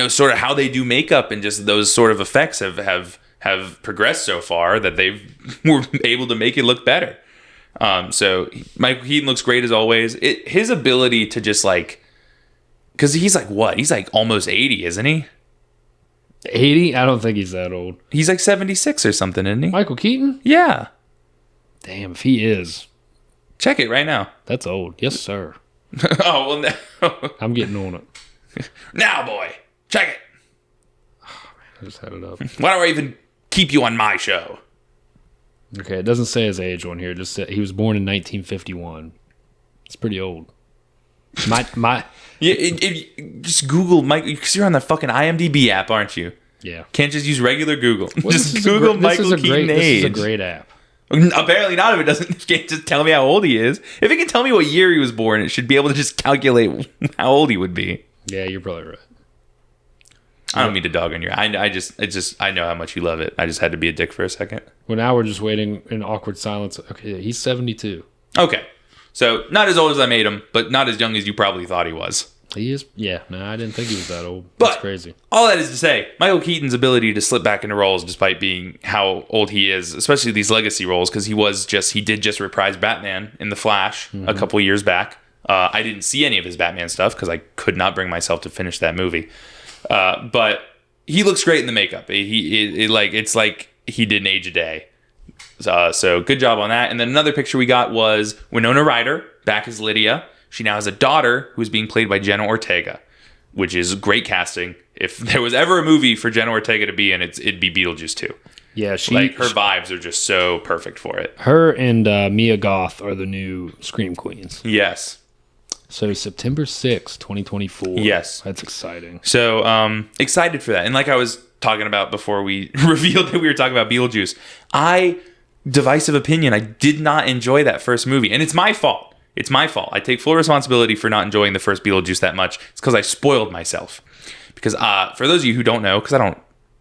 sort of how they do makeup and just those sort of effects have progressed so far that they were able to make it look better. So Michael Keaton looks great as always. His ability to just because he's like what? He's like almost 80, isn't he? 80? I don't think he's that old. He's like 76 or something, isn't he? Michael Keaton? Yeah. Damn, if he is. Check it right now. That's old. Yes, sir. Oh, well, no. I'm getting on it. Now, boy, check it. Oh, man, I just had it up. Why do I even keep you on my show? Okay, it doesn't say his age on here. It just said he was born in 1951. It's pretty old. My just Google Mike because you're on the fucking IMDb app, aren't you? Yeah. Can't just use regular Google. Well, just Google Michael Keaton age. This is a great app. Apparently not if it doesn't. It can't just tell me how old he is. If it can tell me what year he was born, it should be able to just calculate how old he would be. Yeah, you're probably right. I don't mean to dog on you. I know how much you love it. I just had to be a dick for a second. Well, now we're just waiting in awkward silence. Okay, he's 72. Okay. So, not as old as I made him, but not as young as you probably thought he was. He is? Yeah. No, I didn't think he was that old. But that's crazy. All that is to say, Michael Keaton's ability to slip back into roles despite being how old he is, especially these legacy roles, because he did just reprise Batman in The Flash a couple years back. I didn't see any of his Batman stuff because I could not bring myself to finish that movie. But he looks great in the makeup. It's like he didn't age a day. So good job on that. And then another picture we got was Winona Ryder back as Lydia. She now has a daughter who's being played by Jenna Ortega, which is great casting. If there was ever a movie for Jenna Ortega to be in, it'd be Beetlejuice 2. Yeah, her vibes are just so perfect for it. Her and Mia Goth are the new Scream Queens. Yes. So September 6th, 2024. Yes. That's exciting. So excited for that. And like I was talking about before we revealed that we were talking about Beetlejuice, divisive opinion, I did not enjoy that first movie. And it's my fault. It's my fault. I take full responsibility for not enjoying the first Beetlejuice that much. It's because I spoiled myself. Because for those of you who don't know, because I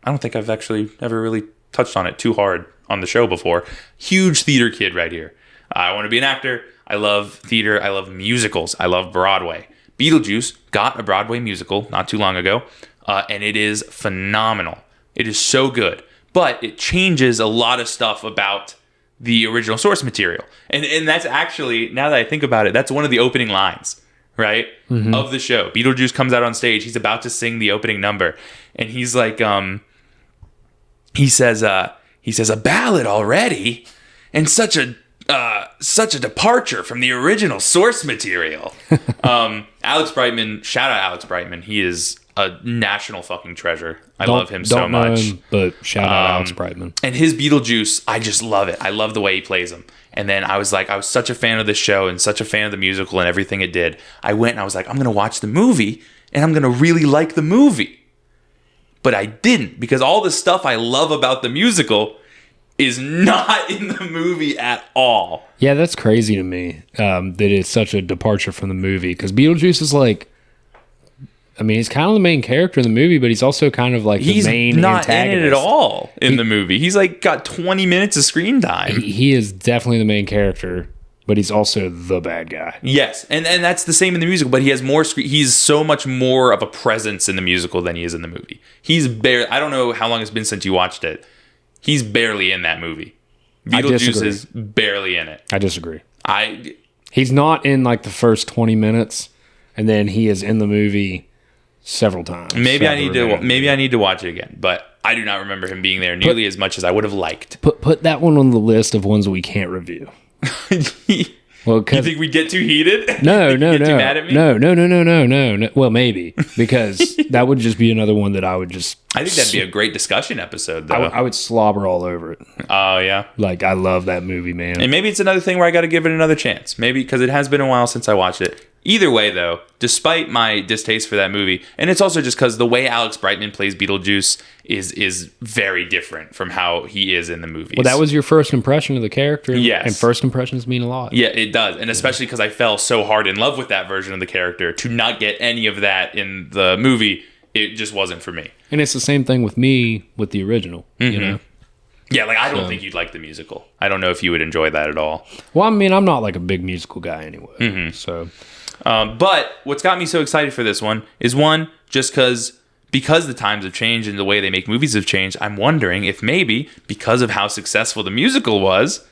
don't think I've actually ever really touched on it too hard on the show before. Huge theater kid right here. I want to be an actor. I love theater. I love musicals. I love Broadway. Beetlejuice got a Broadway musical not too long ago, and it is phenomenal. It is so good. But it changes a lot of stuff about the original source material. And that's actually, now that I think about it, that's one of the opening lines, right? Mm-hmm. Of the show. Beetlejuice comes out on stage. He's about to sing the opening number. And he's like, he says, a ballad already? And such a departure from the original source material. Alex Brightman, shout out Alex Brightman. He is a national fucking treasure. I love him so much. But shout out Alex Brightman. And his Beetlejuice, I just love it. I love the way he plays him. And then I was such a fan of this show and such a fan of the musical and everything it did. I went and I was like, I'm going to watch the movie and I'm going to really like the movie. But I didn't, because all the stuff I love about the musical is not in the movie at all. Yeah, that's crazy to me, that it's such a departure from the movie. Because Beetlejuice is he's kind of the main character in the movie, but he's also kind of like the main antagonist. He's not in it at all in the movie. He's got 20 minutes of screen time. He is definitely the main character, but he's also the bad guy. Yes, and that's the same in the musical, but he has more screen. He's so much more of a presence in the musical than he is in the movie. I don't know how long it's been since you watched it. He's barely in that movie. Beetlejuice is barely in it. I disagree. He's not in the first 20 minutes, and then he is in the movie several times. Maybe I need to watch it again, but I do not remember him being there nearly as much as I would have liked. Put that one on the list of ones we can't review. Well, you think we'd get too heated? No. Too mad at me? No. Well, maybe, because that would just be another one that I would just... I think that'd be a great discussion episode, though. I would slobber all over it. Oh, yeah. Like, I love that movie, man. And maybe it's another thing where I got to give it another chance. Maybe because it has been a while since I watched it. Either way, though, despite my distaste for that movie, and it's also just because the way Alex Brightman plays Beetlejuice is very different from how he is in the movies. Well, that was your first impression of the character. Yes. And first impressions mean a lot. Yeah, it does. And especially because I fell so hard in love with that version of the character, to not get any of that in the movie, it just wasn't for me. And it's the same thing with me with the original, you know? Yeah, like I don't think you'd like the musical. I don't know if you would enjoy that at all. Well, I mean, I'm not like a big musical guy anyway. So... But what's got me so excited for this one is just because the times have changed and the way they make movies have changed, I'm wondering if maybe because of how successful the musical was,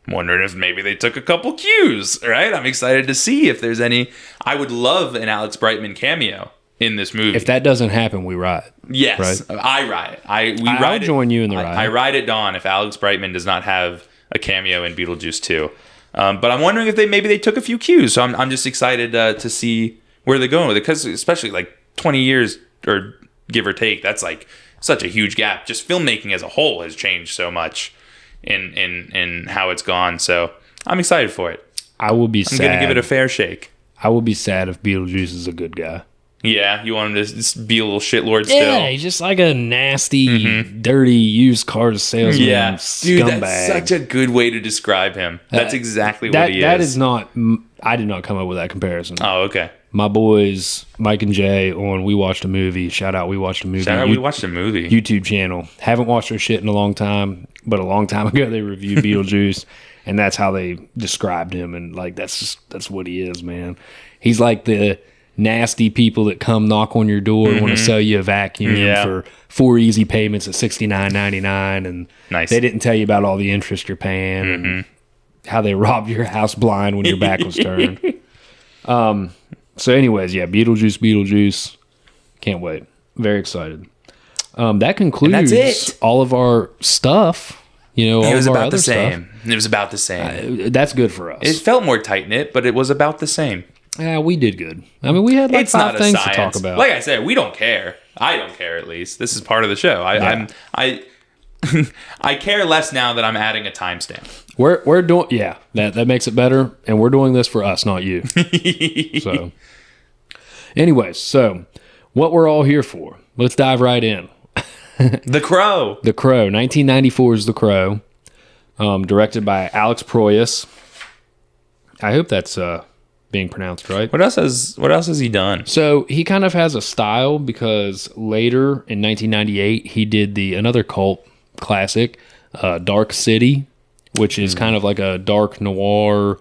I'm wondering if maybe they took a couple cues, right? I'm excited to see if there's any. I would love an Alex Brightman cameo in this movie. If that doesn't happen, we riot. Yes, right? I riot. I'll join you in the riot. I ride at dawn if Alex Brightman does not have a cameo in Beetlejuice 2. But I'm wondering if maybe they took a few cues. So I'm just excited to see where they're going with it, because especially like 20 years or give or take, that's like such a huge gap. Just filmmaking as a whole has changed so much in how it's gone. So I'm excited for it. I will be sad. I'm going to give it a fair shake. I will be sad if Beetlejuice is a good guy. Yeah, you want him to just be a little shitlord still. Yeah, he's just like a nasty, dirty used car salesman. Yeah, dude, scumbag. that's such a good way to describe him. That's exactly what he is. That is not. I did not come up with that comparison. Oh, okay. My boys, Mike and Jay, on We Watched a Movie. Shout out, We Watched a Movie. We watched a movie. YouTube channel. Haven't watched their shit in a long time, but a long time ago they reviewed Beetlejuice, and that's how they described him. And like that's what he is, man. He's like the nasty people that come knock on your door and want to sell you a vacuum for 4 easy payments at $69.99, and nice. They didn't tell you about all the interest you're paying and how they robbed your house blind when your back was turned. So anyways, yeah, Beetlejuice. Can't wait. Very excited. That concludes all of our stuff. You know, all of our other stuff. It was about the same. That's good for us. It felt more tight-knit, but it was about the same. Yeah, we did good. I mean, we had like 5 things to talk about. Like I said, we don't care. I don't care, at least. This is part of the show. I care less now that I'm adding a timestamp. We're doing that makes it better, and we're doing this for us, not you. So, anyways, what we're all here for? Let's dive right in. The Crow. The Crow, 1994's The Crow, directed by Alex Proyas. I hope that's being pronounced right. What else has he done? So he kind of has a style, because later in 1998 he did another cult classic, Dark City, which is kind of like a dark noir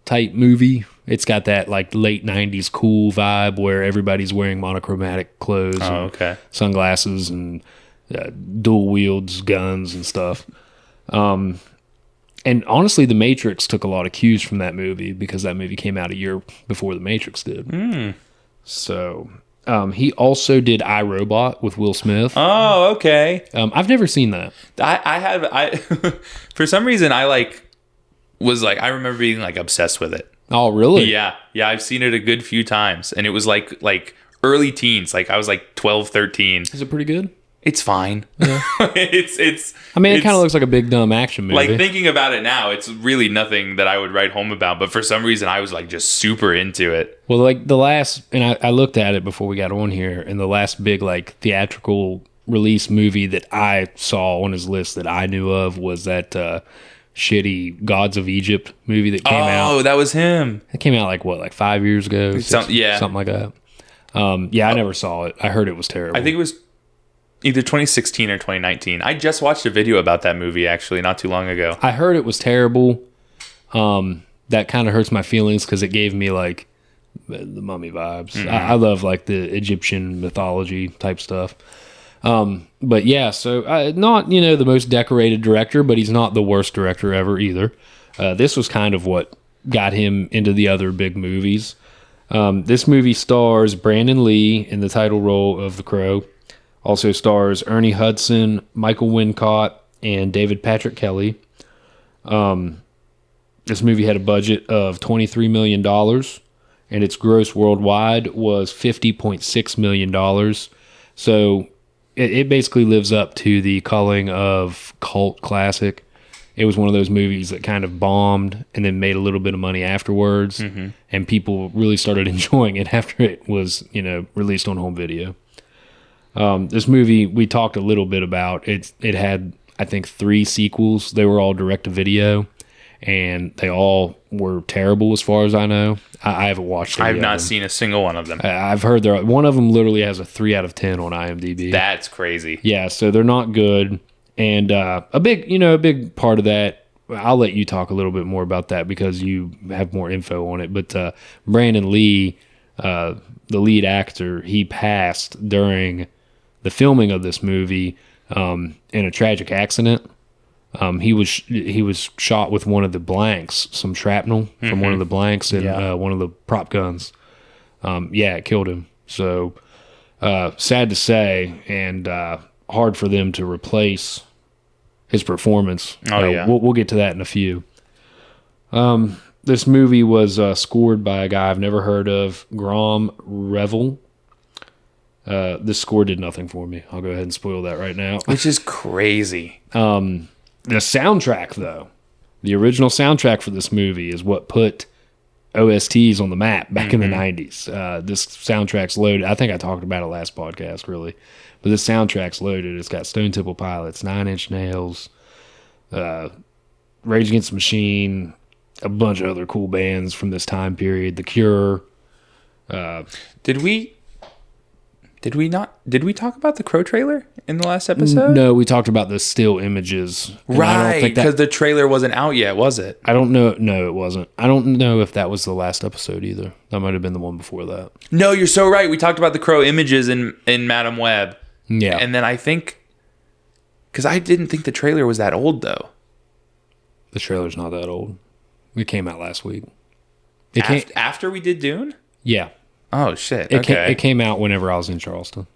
type movie. It's got that like late 90s cool vibe where everybody's wearing monochromatic clothes, and sunglasses, and dual wields guns and stuff. And honestly, The Matrix took a lot of cues from that movie, because that movie came out a year before The Matrix did. So he also did iRobot with Will Smith. Oh, okay. I've never seen that. I for some reason I remember being like obsessed with it. Oh, really? Yeah. I've seen it a good few times, and it was like early teens. Like I was like 12, 13. Is it pretty good? It's fine. Yeah. it's. I mean, it kind of looks like a big dumb action movie. Like thinking about it now, it's really nothing that I would write home about. But for some reason, I was like just super into it. Well, like the last, and I looked at it before we got on here, and the last big like theatrical release movie that I saw on his list that I knew of was that shitty Gods of Egypt movie that came out. Oh, that was him. It came out like 5 years ago. Something like that. I never saw it. I heard it was terrible. I think it was either 2016 or 2019. I just watched a video about that movie actually not too long ago. I heard it was terrible. That kind of hurts my feelings, because it gave me like the Mummy vibes. I love like the Egyptian mythology type stuff. But yeah, so not the most decorated director, but he's not the worst director ever either. This was kind of what got him into the other big movies. This movie stars Brandon Lee in the title role of The Crow. Also stars Ernie Hudson, Michael Wincott, and David Patrick Kelly. This movie had a budget of $23 million, and its gross worldwide was $50.6 million. So it basically lives up to the culling of cult classic. It was one of those movies that kind of bombed and then made a little bit of money afterwards, and people really started enjoying it after it was, released on home video. This movie we talked a little bit about. It had, I think, 3 sequels. They were all direct to video, and they all were terrible as far as I know. I haven't watched any I've of not them. seen a single one of them. I've heard one of them literally has a 3 out of 10 on IMDb. That's crazy. Yeah, so they're not good. And a big part of that, I'll let you talk a little bit more about that because you have more info on it. But Brandon Lee, the lead actor, he passed during the filming of this movie in a tragic accident. He was shot with one of the blanks, some shrapnel from one of the blanks and one of the prop guns. It killed him. So sad to say, and hard for them to replace his performance. We'll get to that in a few. This movie was scored by a guy I've never heard of, Grom Revel. This score did nothing for me. I'll go ahead and spoil that right now. Which is crazy. The soundtrack, though, the original soundtrack for this movie is what put OSTs on the map back in the 90s. This soundtrack's loaded. I think I talked about it last podcast, really. But this soundtrack's loaded. It's got Stone Temple Pilots, 9 Inch Nails, Rage Against the Machine, a bunch of other cool bands from this time period. The Cure. Did we talk about the Crow trailer in the last episode? No, we talked about the still images. Right, because the trailer wasn't out yet, was it? I don't know. No, it wasn't. I don't know if that was the last episode either. That might have been the one before that. No, you're so right. We talked about the Crow images in Madam Web. Yeah. And then I think, because I didn't think the trailer was that old, though. The trailer's not that old. It came out last week. After we did Dune? Yeah. Oh, shit. It came out whenever I was in Charleston.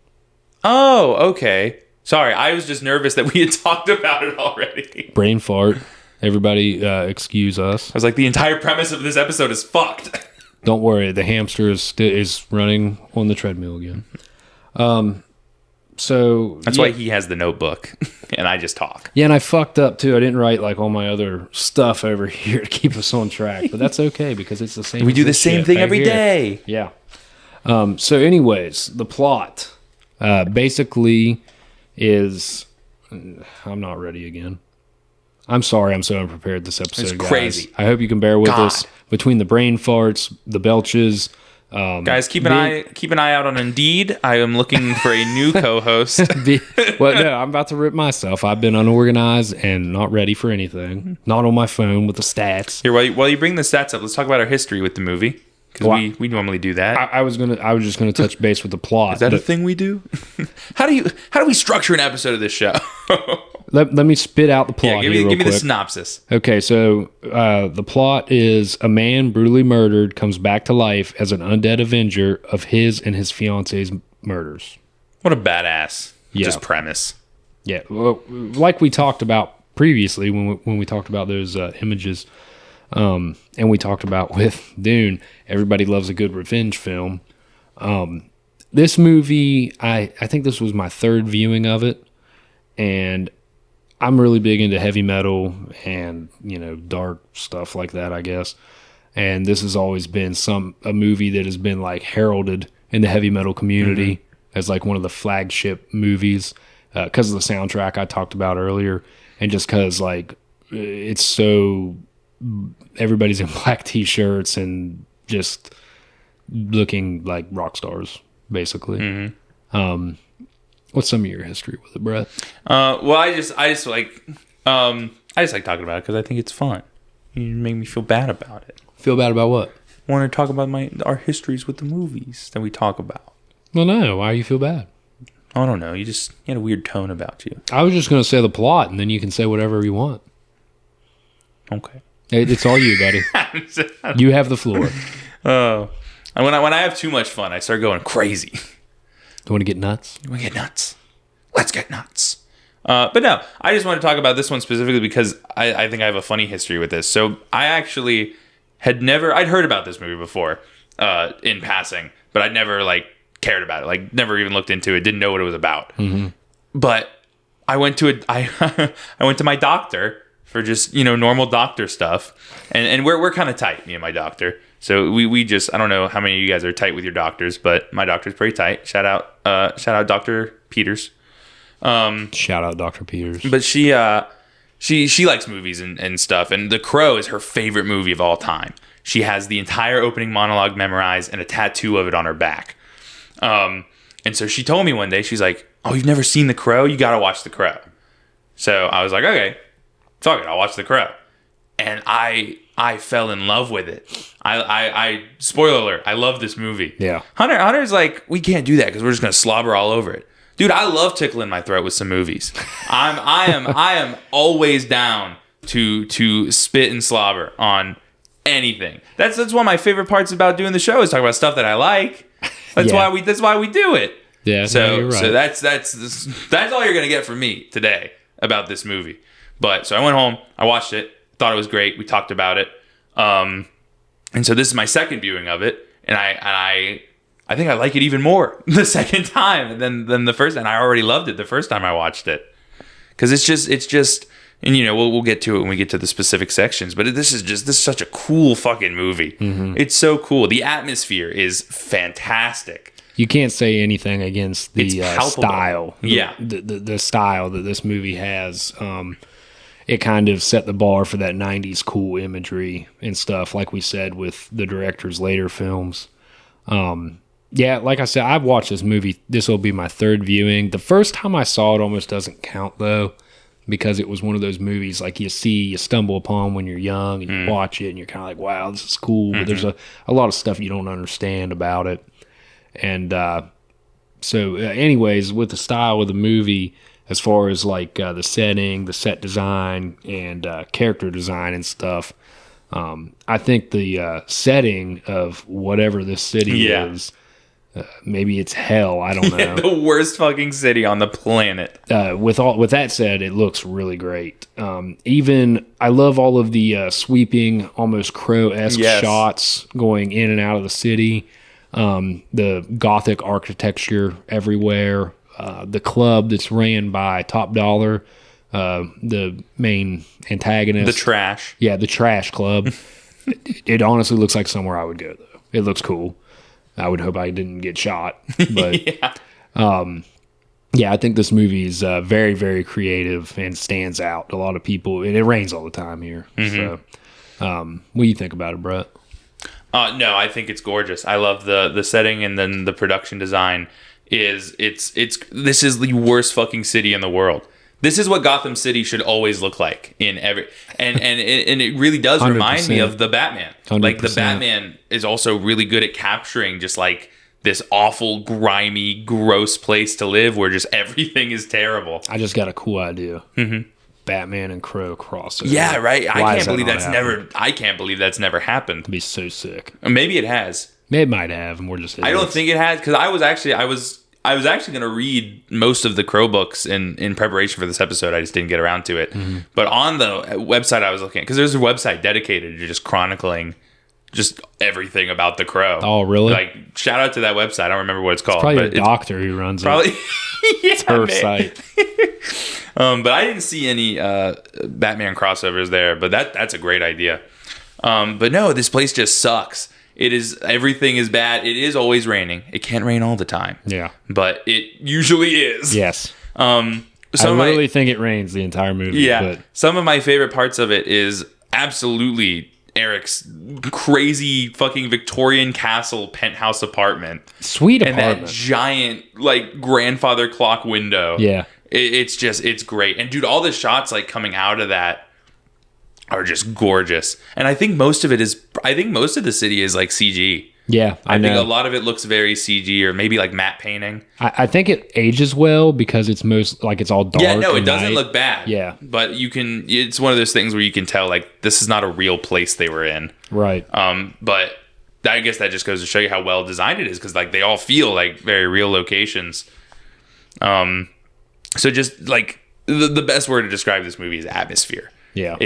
Oh, okay. Sorry, I was just nervous that we had talked about it already. Brain fart. Everybody excuse us. I was like, the entire premise of this episode is fucked. Don't worry. The hamster is running on the treadmill again. So that's why he has the notebook, and I just talk. Yeah, and I fucked up, too. I didn't write, like, all my other stuff over here to keep us on track. But that's okay, because it's the same. We do the same thing every day. Yeah. So anyways, the plot basically is... I'm not ready again. I'm sorry I'm so unprepared this episode, it's guys. crazy. I hope you can bear with us between the brain farts, the belches. Guys, keep an eye out on Indeed. I am looking for a new co-host. Well, no, I'm about to rip myself. I've been unorganized and not ready for anything. Not on my phone with the stats. Here, while you bring the stats up, let's talk about our history with the movie. Because we normally do that. I was just gonna touch base with the plot. Is that a thing we do? How do we structure an episode of this show? let me spit out the plot. Yeah, give me the synopsis. Okay, so the plot is a man brutally murdered comes back to life as an undead avenger of his and his fiance's murders. What a badass just premise. Yeah, well, like we talked about previously when we talked about those images. And we talked about with Dune, everybody loves a good revenge film. This movie, I think this was my 3rd viewing of it, and I'm really big into heavy metal and, dark stuff like that, I guess. And this has always been a movie that has been like heralded in the heavy metal community as like one of the flagship movies, because of the soundtrack I talked about earlier, and just because like it's so... everybody's in black t-shirts and just looking like rock stars, basically. What's some of your history with it, Brett? Well, I just like talking about it because I think it's fun. You make me feel bad about it. Feel bad about what? I want to talk about our histories with the movies that we talk about. Well, no. Why do you feel bad? I don't know. You had a weird tone about you. I was just going to say the plot, and then you can say whatever you want. Okay. It's all you, buddy. You have the floor. Oh, and when I have too much fun, I start going crazy. You want to get nuts? You want to get nuts? Let's get nuts. But no, I just want to talk about this one specifically because I think I have a funny history with this. So I actually I'd heard about this movie before in passing, but I'd never like cared about it, like never even looked into it, didn't know what it was about. Mm-hmm. But I went to I went to my doctor for just, normal doctor stuff. And we're kind of tight, me and my doctor. So we just, I don't know how many of you guys are tight with your doctors, but my doctor's pretty tight. Shout out Dr. Peters. Shout out Dr. Peters. But she likes movies and stuff, and The Crow is her favorite movie of all time. She has the entire opening monologue memorized and a tattoo of it on her back. And so she told me one day, she's like, "Oh, you've never seen The Crow? You got to watch The Crow." So I was like, "Okay, fuck it, I'll watch The Crow." And I fell in love with it. I spoiler alert, I love this movie. Yeah. Hunter's like, "We can't do that because we're just gonna slobber all over it." Dude, I love tickling my throat with some movies. I am always down to spit and slobber on anything. That's one of my favorite parts about doing the show is talking about stuff that I like. That's why we do it. Yeah. So you're right. so that's all you're gonna get from me today about this movie. But so I went home, I watched it, thought it was great. We talked about it, and so this is my second viewing of it, and I think I like it even more the second time than the first, and I already loved it the first time I watched it because it's just, and we'll get to it when we get to the specific sections. But this is such a cool fucking movie. Mm-hmm. It's so cool. The atmosphere is fantastic. You can't say anything against the style. Yeah, the style that this movie has. It kind of set the bar for that 90s cool imagery and stuff, like we said with the director's later films. Yeah, like I said, I've watched this movie. This will be my third viewing. The first time I saw it almost doesn't count, though, because it was one of those movies like you stumble upon when you're young and you watch it and you're kind of like, wow, this is cool. But there's a lot of stuff you don't understand about it. And anyways, with the style of the movie, as far as like the setting, the set design, and character design and stuff, I think the setting of whatever this city is, maybe it's hell. I don't know. The worst fucking city on the planet. With that said, it looks really great. Even I love all of the sweeping, almost Crow-esque shots going in and out of the city. The gothic architecture everywhere. The club that's ran by Top Dollar, the main antagonist. The Trash. Yeah, the Trash Club. It honestly looks like somewhere I would go, though. It looks cool. I would hope I didn't get shot. But I think this movie is very, very creative and stands out. A lot of people, and it rains all the time here. Mm-hmm. So, what do you think about it, Brett? No, I think it's gorgeous. I love the setting, and then the production design this is the worst fucking city in the world. This is what Gotham City should always look like in every, and it really does 100%. Remind me of the Batman. 100%. Like the Batman is also really good at capturing just like this awful, grimy, gross place to live where just everything is terrible. I just got a cool idea. Mm-hmm. Batman and Crow crossover. Yeah, right. I can't believe that's never happened. It'd be so sick. Maybe it has. It might have, and we're just idiots. I don't think it has, because I was actually going to read most of the Crow books in preparation for this episode. I just didn't get around to it. Mm-hmm. But on the website I was looking at, because there's a website dedicated to just chronicling just everything about the Crow. Oh, really? Like, shout out to that website. I don't remember what it's called. It's probably a doctor who runs probably, it. It's her site. But I didn't see any Batman crossovers there. But that's a great idea. But no, this place just sucks. Everything is bad. It is always raining. It can't rain all the time. Yeah. But it usually is. Yes. I literally think it rains the entire movie. Yeah. But some of my favorite parts of it is absolutely Eric's crazy fucking Victorian castle penthouse apartment. Sweet apartment. And that giant like grandfather clock window. Yeah. It's great. And dude, all the shots like coming out of that are just gorgeous. And I think most of the city is like CG. Yeah, I think a lot of it looks very CG or maybe like matte painting. I think it ages well because it's it's all dark. Yeah, no, it doesn't look bad. Yeah. But it's one of those things where you can tell like this is not a real place they were in. Right. But I guess that just goes to show you how well designed it is, because like they all feel like very real locations. So just like the best word to describe this movie is atmosphere. Yeah.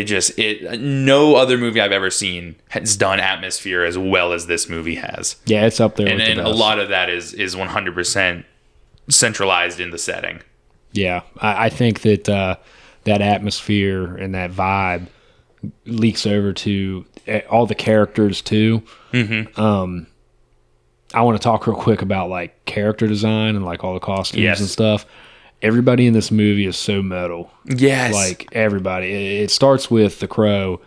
No other movie I've ever seen has done atmosphere as well as this movie has. Yeah, it's up there. And a lot of that is 100% centralized in the setting. Yeah, I think that that atmosphere and that vibe leaks over to all the characters too. Mm-hmm. I want to talk real quick about like character design and like all the costumes and stuff. Everybody in this movie is so metal. Yes. Like everybody. It starts with the Crow,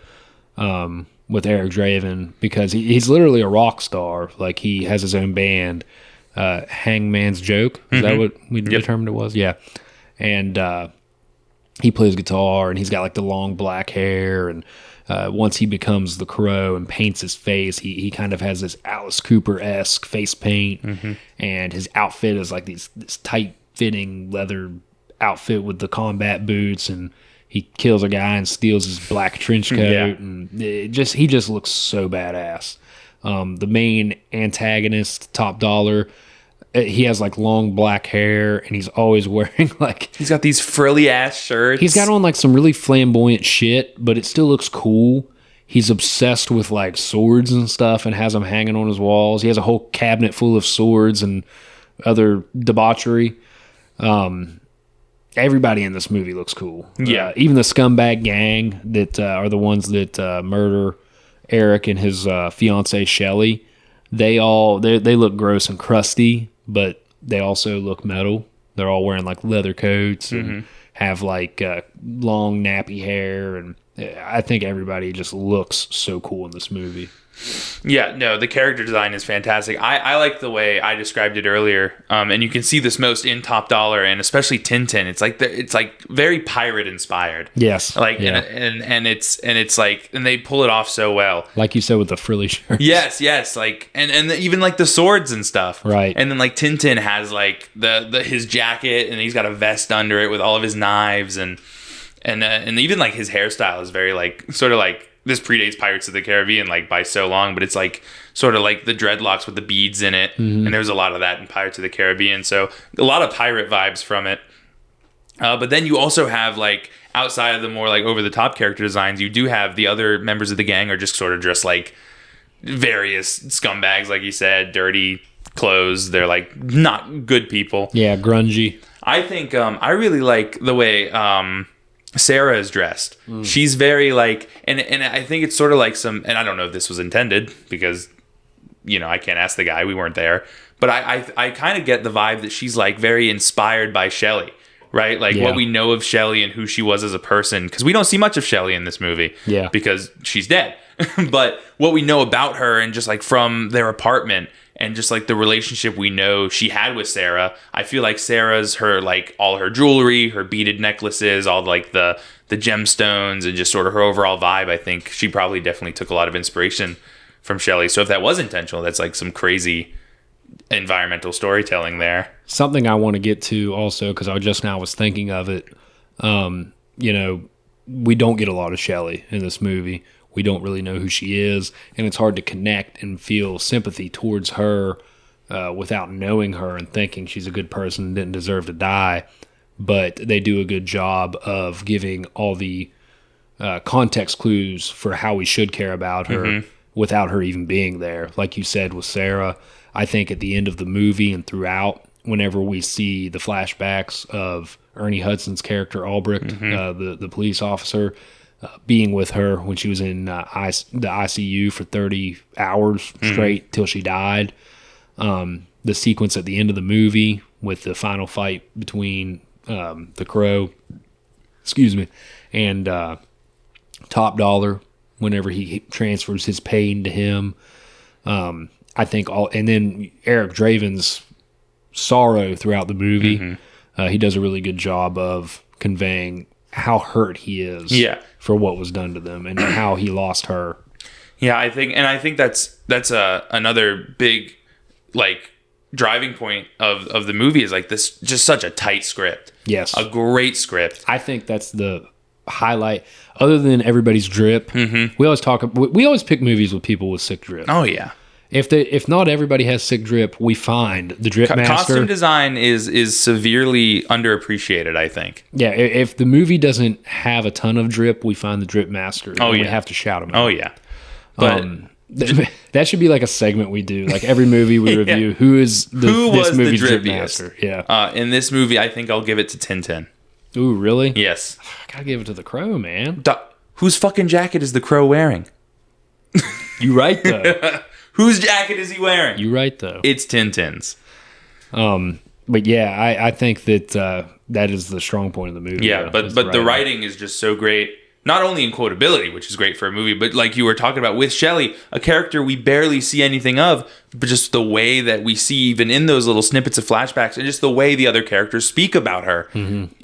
with Eric Draven, because he's literally a rock star. Like he has his own band, Hangman's Joke. Is that what we determined it was? Yeah. And he plays guitar, and he's got like the long black hair. And once he becomes the Crow and paints his face, he kind of has this Alice Cooper-esque face paint. And his outfit is like this tight fitting leather outfit with the combat boots, and he kills a guy and steals his black trench coat, and he just looks so badass. The main antagonist, Top Dollar, he has like long black hair, and he's always wearing like, he's got these frilly ass shirts. He's got on like some really flamboyant shit, but it still looks cool. He's obsessed with like swords and stuff and has them hanging on his walls. He has a whole cabinet full of swords and other debauchery. Everybody in this movie looks cool. Yeah. Even the scumbag gang that are the ones that murder Eric and his fiancée Shelley. They look gross and crusty, but they also look metal. They're all wearing like leather coats and have like long nappy hair, and I think everybody just looks so cool in this movie. Yeah, no, the character design is fantastic. I like the way I described it earlier, and you can see this most in Top Dollar and especially Tintin. It's like very pirate inspired. Yes, like and it's like, and they pull it off so well. Like you said with the frilly shirts. Yes, like and even like the swords and stuff. Right. And then like Tintin has like his jacket, and he's got a vest under it with all of his knives, and even like his hairstyle is very like sort of like. This predates Pirates of the Caribbean like by so long, but it's like sort of like the dreadlocks with the beads in it, and there's a lot of that in Pirates of the Caribbean, so a lot of pirate vibes from it. But then you also have like outside of the more like over the top character designs, you do have the other members of the gang are just sort of dressed like various scumbags, like you said, dirty clothes. They're like not good people. Yeah, grungy. I think I really like the way Sarah is dressed. She's very like, and I think it's sort of like some, and I don't know if this was intended because, I can't ask the guy, we weren't there, but I kind of get the vibe that she's like very inspired by Shelley, right? Like what we know of Shelley and who she was as a person, because we don't see much of Shelley in this movie because she's dead. But what we know about her and just like from their apartment and just like the relationship we know she had with Sarah, I feel like Sarah's her like all her jewelry, her beaded necklaces, all like the gemstones, and just sort of her overall vibe. I think she probably definitely took a lot of inspiration from Shelley. So if that was intentional, that's like some crazy environmental storytelling there. Something I want to get to also, because I just now was thinking of it. We don't get a lot of Shelley in this movie. We don't really know who she is, and it's hard to connect and feel sympathy towards her without knowing her and thinking she's a good person and didn't deserve to die. But they do a good job of giving all the context clues for how we should care about her without her even being there. Like you said with Sarah, I think at the end of the movie and throughout, whenever we see the flashbacks of Ernie Hudson's character, Albrecht, the police officer, being with her when she was in the ICU for 30 hours straight till she died. The sequence at the end of the movie with the final fight between the Crow, and Top Dollar, whenever he transfers his pain to him. I think and then Eric Draven's sorrow throughout the movie. He does a really good job of conveying how hurt he is for what was done to them and how he lost her. Yeah, I think that's another big like driving point of the movie is like this, just such a tight script. Yes. A great script. I think that's the highlight. Other than everybody's drip, we always pick movies with people with sick drip. Oh yeah. if not everybody has sick drip, we find the drip master. Costume design is severely underappreciated, I think. Yeah, if the movie doesn't have a ton of drip, we find the drip master. We have to shout him out. Oh yeah, but that should be like a segment we do. Like every movie we review, who was the drip master? Yeah. In this movie, I think I'll give it to Tintin. Ooh, really? Yes. I gotta give it to the Crow, man. Whose fucking jacket is the Crow wearing? You right though. Whose jacket is he wearing? You right though. It's Tintin's. But yeah, I think that that is the strong point of the movie. Yeah, but the writing is just so great. Not only in quotability, which is great for a movie, but like you were talking about with Shelley, a character we barely see anything of, but just the way that we see even in those little snippets of flashbacks, and just the way the other characters speak about her,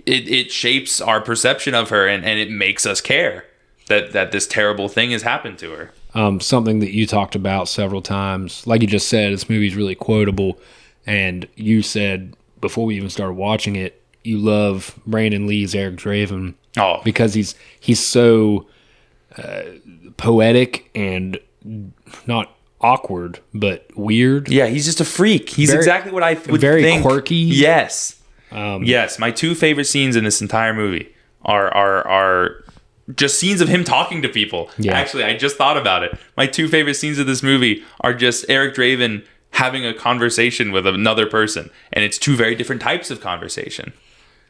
it shapes our perception of her, and it makes us care that this terrible thing has happened to her. Something that you talked about several times, like you just said, this movie's really quotable, and you said before we even started watching it, you love Brandon Lee's Eric Draven. Oh, because he's so poetic and not awkward, but weird. Yeah, he's just a freak. He's exactly what I would very think. Quirky. Yes, yes. My two favorite scenes in this entire movie are just scenes of him talking to people. Yeah. Actually, I just thought about it. My two favorite scenes of this movie are just Eric Draven having a conversation with another person, and it's two very different types of conversation.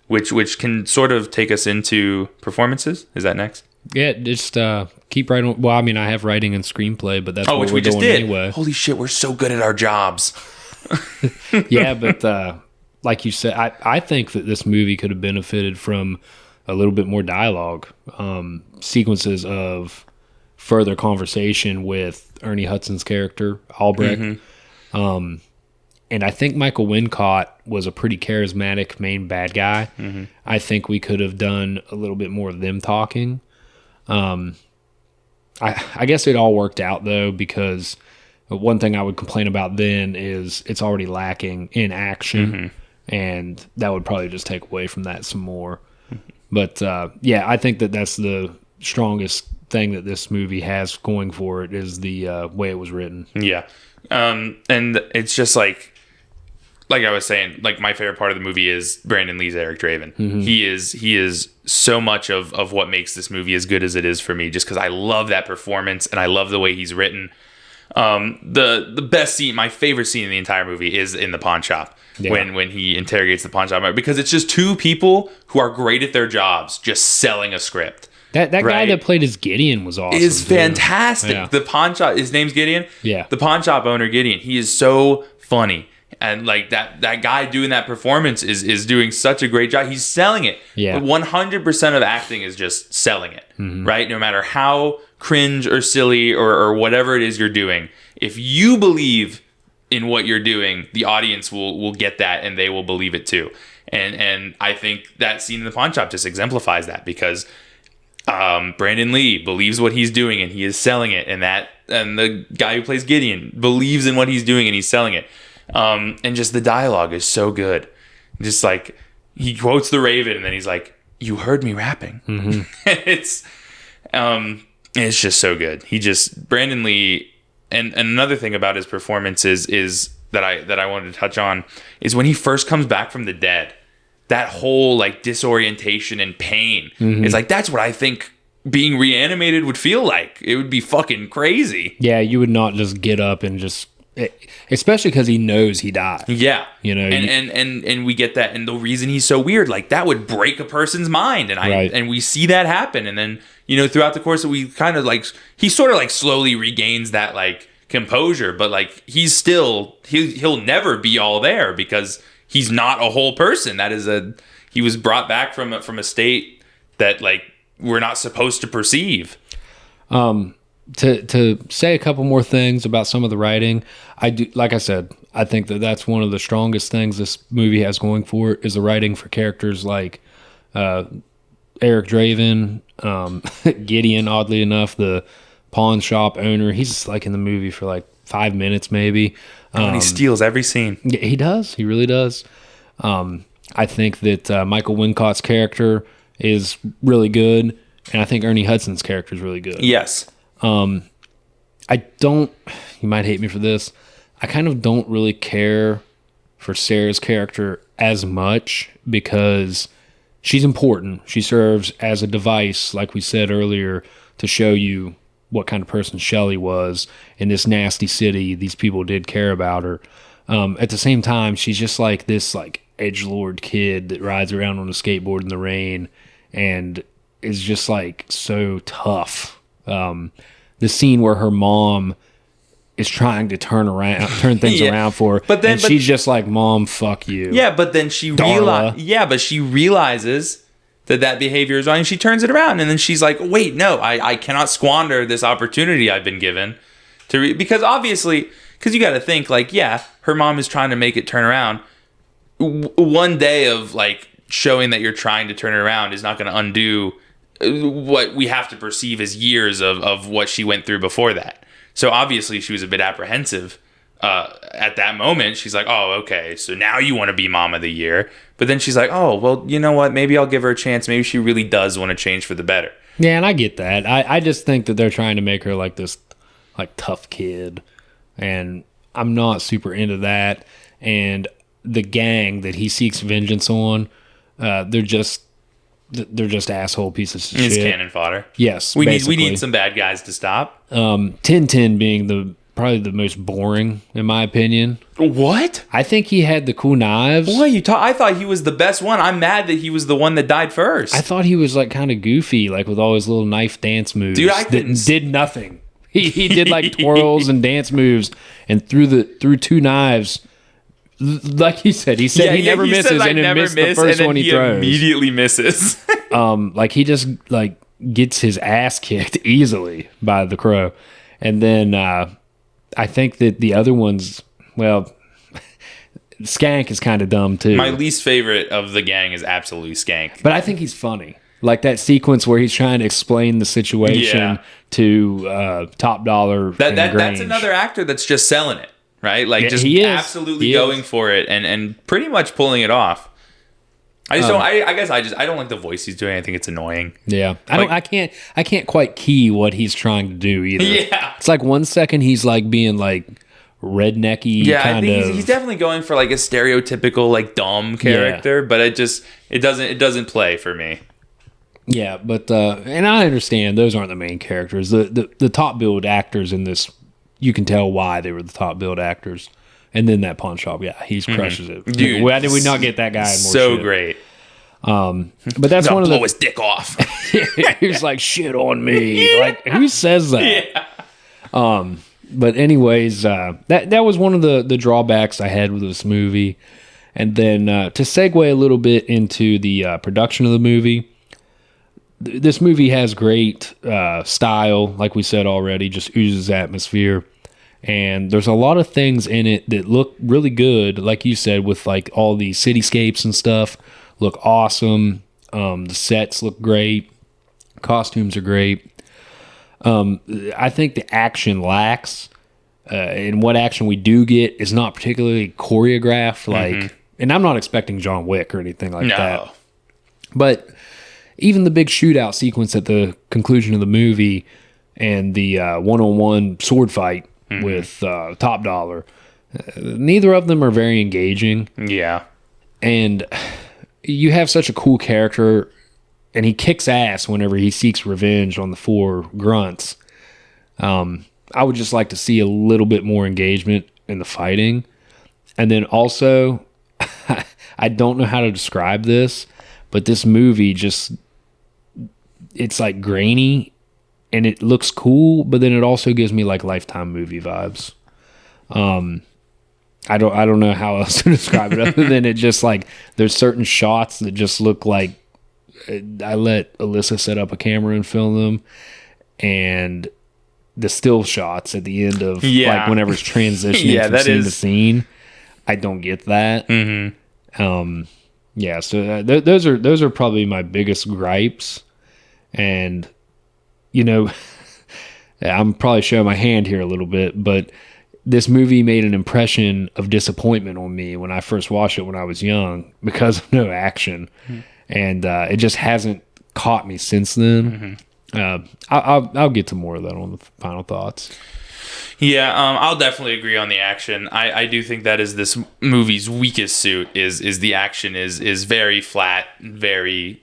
Which can sort of take us into performances. Is that next? Yeah, just keep writing. Well, I mean, I have writing and screenplay, but that's what which we're we just doing did. Anyway. Holy shit, we're so good at our jobs. Yeah, but like you said, I think that this movie could have benefited from a little bit more dialogue, sequences of further conversation with Ernie Hudson's character, Albrecht. And I think Michael Wincott was a pretty charismatic main bad guy. I think we could have done a little bit more of them talking. I guess it all worked out, though, because one thing I would complain about then is it's already lacking in action, and that would probably just take away from that some more. But, yeah, I think that that's the strongest thing that this movie has going for it is the way it was written. Yeah. And it's just like I was saying, like my favorite part of the movie is Brandon Lee's Eric Draven. He is so much of what makes this movie as good as it is for me, just because I love that performance and I love the way he's written. The best scene, my favorite scene in the entire movie is in the pawn shop. Yeah. When he interrogates the pawn shop, because it's just two people who are great at their jobs, just selling a script. That guy that played as Gideon was awesome. Is fantastic. Yeah. The pawn shop, his name's Gideon. Yeah. The pawn shop owner, Gideon. He is so funny. And like that guy doing that performance is doing such a great job. He's selling it. Yeah. But 100% of acting is just selling it. Right? No matter how cringe or silly or whatever it is you're doing, if you believe in what you're doing, the audience will get that and they will believe it too. And I think that scene in the pawn shop just exemplifies that, because Brandon Lee believes what he's doing and he is selling it, and the guy who plays Gideon believes in what he's doing and he's selling it. And just the dialogue is so good. Just like he quotes the Raven and then he's like, "You heard me rapping." It's just so good. Brandon Lee, and another thing about his performance is that I wanted to touch on is when he first comes back from the dead. That whole like disorientation and pain. It's like, that's what I think being reanimated would feel like. It would be fucking crazy. Yeah, you would not just get up and just, especially because he knows he died. Yeah, you know, and we get that, and the reason he's so weird, like that would break a person's mind, and we see that happen, and then throughout the course, we kind of like he sort of like slowly regains that like composure, but like he's still he'll never be all there because he's not a whole person. He was brought back from a state that like we're not supposed to perceive. To say a couple more things about some of the writing, like I said, I think that's one of the strongest things this movie has going for it is the writing for characters like Eric Draven, Gideon, oddly enough, the pawn shop owner. He's like in the movie for like 5 minutes maybe. And he steals every scene. Yeah, he does. He really does. I think that Michael Wincott's character is really good, and I think Ernie Hudson's character is really good. Yes. I you might hate me for this, I kind of don't really care for Sarah's character as much because she's important. She serves as a device, like we said earlier, to show you what kind of person Shelley was in this nasty city. These people did care about her. At the same time, she's just like this like edgelord kid that rides around on a skateboard in the rain and is just like so tough. The scene where her mom is trying to turn things around for her, but she's just like, "Mom, fuck you." Yeah, but then she realizes that behavior is wrong, and she turns it around, and then she's like, "Wait, no, I cannot squander this opportunity I've been given because obviously, because you got to think like, yeah, her mom is trying to make it turn around. One day of like showing that you're trying to turn it around is not going to undo what we have to perceive as years of what she went through before that. So obviously she was a bit apprehensive at that moment. She's like, oh, okay, so now you want to be mom of the year. But then she's like, oh, well, you know what? Maybe I'll give her a chance. Maybe she really does want to change for the better. Yeah, and I get that. I just think that they're trying to make her like this like tough kid. And I'm not super into that. And the gang that he seeks vengeance on, they're just asshole pieces of shit. It's cannon fodder. Yes, we need some bad guys to stop. Tintin being probably the most boring in my opinion. What? I think he had the cool knives. What I thought he was the best one. I'm mad that he was the one that died first. I thought he was like kind of goofy, like with all his little knife dance moves. Dude, did nothing. He did like twirls and dance moves, and through two knives. Like he said he never misses, and then missed the first one he throws. Immediately misses. Like he just like gets his ass kicked easily by the Crow, and then I think that the other ones, well, Skank is kind of dumb too. My least favorite of the gang is absolutely Skank, but I think he's funny. Like that sequence where he's trying to explain the situation to Top Dollar. That's another actor that's just selling it. Right? Like just absolutely going for it and pretty much pulling it off. I don't like the voice he's doing. I think it's annoying. Yeah. I can't quite key what he's trying to do either. Yeah. It's like 1 second he's like being like rednecky kind of. He's definitely going for like a stereotypical like dumb character, but it doesn't play for me. Yeah, but and I understand those aren't the main characters. The top billed actors in this, you can tell why they were the top billed actors. And then that pawn shop, he crushes it. Dude, why did we not get that guy more so shit? Great. But that's one of the... blow his dick off. He was like, shit on me. Like, who says that? Yeah. But anyways, that was one of the drawbacks I had with this movie. And then to segue a little bit into the production of the movie, this movie has great style, like we said already, just oozes atmosphere. And there's a lot of things in it that look really good, like you said, with like all the cityscapes and stuff look awesome. The sets look great. Costumes are great. I think the action lacks. And what action we do get is not particularly choreographed. Like, and I'm not expecting John Wick or anything like that. But even the big shootout sequence at the conclusion of the movie and the one-on-one sword fight with Top Dollar, neither of them are very engaging. Yeah. And you have such a cool character, and he kicks ass whenever he seeks revenge on the four grunts. I would just like to see a little bit more engagement in the fighting. And then also, I don't know how to describe this, but this movie just, it's like grainy and it looks cool, but then it also gives me like Lifetime movie vibes. I don't know how else to describe it other than it just like, there's certain shots that just look like, I let Alyssa set up a camera and film them, and the still shots at the end of like whenever it's transitioning from scene to scene, I don't get that. So those are probably my biggest gripes. And you know, I'm probably showing my hand here a little bit, but this movie made an impression of disappointment on me when I first watched it when I was young because of no action. And it just hasn't caught me since then. I'll get to more of that on the final thoughts. Yeah, I'll definitely agree on the action. I do think that is this movie's weakest suit is the action is very flat, very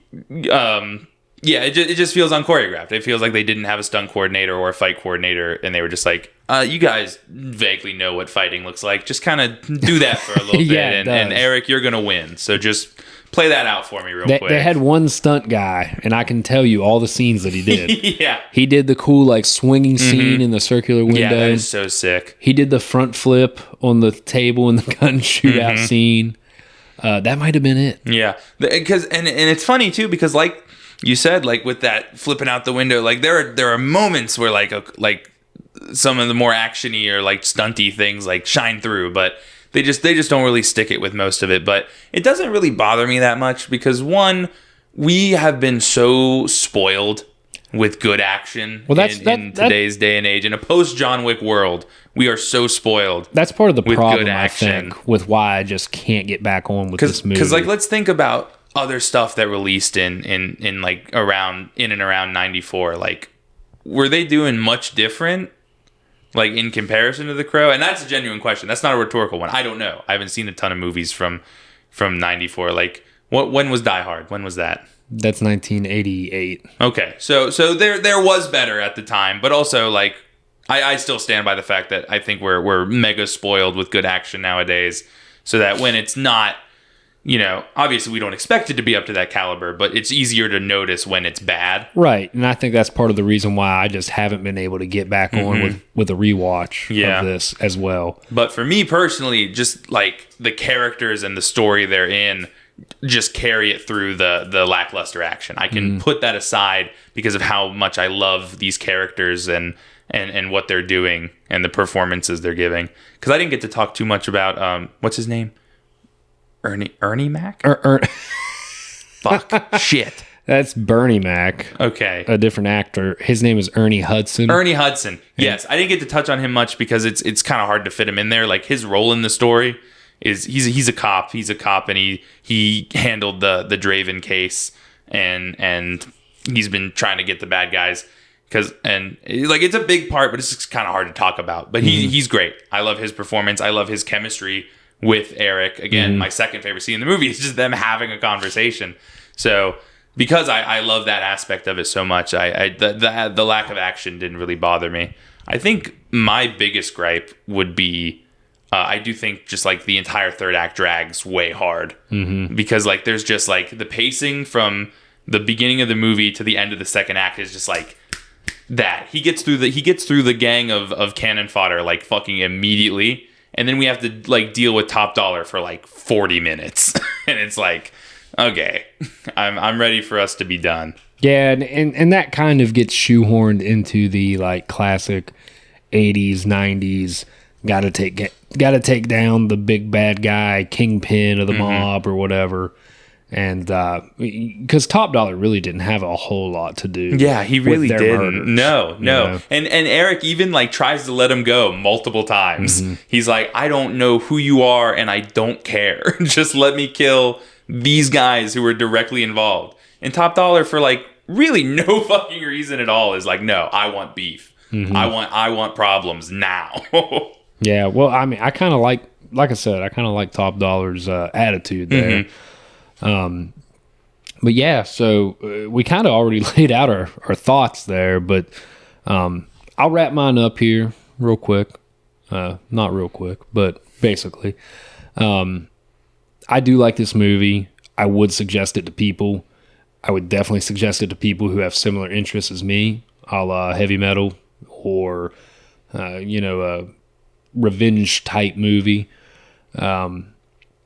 yeah, it just feels unchoreographed. It feels like they didn't have a stunt coordinator or a fight coordinator, and they were just like, you guys vaguely know what fighting looks like. Just kind of do that for a little bit, and Eric, you're gonna win. So just play that out for me real quick. They had one stunt guy, and I can tell you all the scenes that he did. Yeah. He did the cool, like, swinging scene in the circular window. Yeah, that is so sick. He did the front flip on the table in the gun shootout scene. That might have been it. Yeah. Because and it's funny, too, because, like you said, like, with that flipping out the window, like, there are moments where, like some of the more actiony or, like, stunty things, like, shine through, but They just don't really stick it with most of it. But it doesn't really bother me that much because, one, we have been so spoiled with good action in today's day and age. In a post-John Wick world, we are so spoiled. That's part of the problem, I think, with why I just can't get back on with this movie. Because, like, let's think about other stuff that released in like around 94. Like, were they doing much different? Like, in comparison to The Crow? And that's a genuine question. That's not a rhetorical one. I don't know. I haven't seen a ton of movies from 94. Like, when was Die Hard? When was that? That's 1988. Okay. So there was better at the time. But also, like, I still stand by the fact that I think we're mega spoiled with good action nowadays. So that when it's not, you know, obviously we don't expect it to be up to that caliber, but it's easier to notice when it's bad. Right. And I think that's part of the reason why I just haven't been able to get back on with a rewatch of this as well. But for me personally, just like the characters and the story they're in just carry it through the lackluster action. I can put that aside because of how much I love these characters and what they're doing and the performances they're giving. Because I didn't get to talk too much about, what's his name? Ernie Mac? Fuck. Shit. That's Bernie Mac. Okay. A different actor. His name is Ernie Hudson. Ernie Hudson. Yes. I didn't get to touch on him much because it's kind of hard to fit him in there. Like, his role in the story is he's a cop. He's a cop, and he handled the Draven case, and he's been trying to get the bad guys. Like, it's a big part, but it's just kind of hard to talk about. But he's great. I love his performance. I love his chemistry with Eric. Again, my second favorite scene in the movie is just them having a conversation. So because I love that aspect of it so much, the lack of action didn't really bother me. I think my biggest gripe would be I do think just like the entire third act drags way hard because like there's just like the pacing from the beginning of the movie to the end of the second act is just like that. He gets through the gang of cannon fodder like fucking immediately. And then we have to like deal with Top Dollar for like 40 minutes. And it's like, okay, I'm ready for us to be done. Yeah, and that kind of gets shoehorned into the like classic 80s, 90s, gotta take down the big bad guy, kingpin of the mob or whatever. And because Top Dollar really didn't have a whole lot to do. Yeah, he really didn't. Murders, no. You know? And Eric even like tries to let him go multiple times. He's like, I don't know who you are, and I don't care. Just let me kill these guys who were directly involved. And Top Dollar, for like really no fucking reason at all, is like, no, I want beef. I want problems now. Yeah, well, I mean, I kind of like I said, I kind of like Top Dollar's attitude there. But yeah, so we kind of already laid out our thoughts there, but I'll wrap mine up here real quick. Not real quick, but basically. I do like this movie. I would suggest it to people. I would definitely suggest it to people who have similar interests as me, a la heavy metal or, a revenge type movie.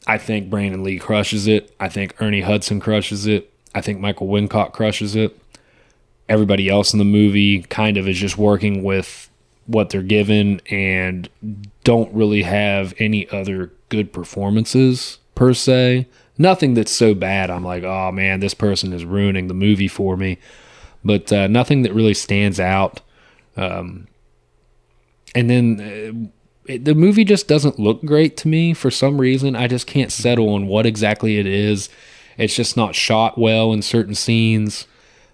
I think Brandon Lee crushes it. I think Ernie Hudson crushes it. I think Michael Wincott crushes it. Everybody else in the movie kind of is just working with what they're given and don't really have any other good performances per se. Nothing that's so bad I'm like, oh man, this person is ruining the movie for me. But nothing that really stands out. And then the movie just doesn't look great to me for some reason. I just can't settle on what exactly it is. It's just not shot well in certain scenes.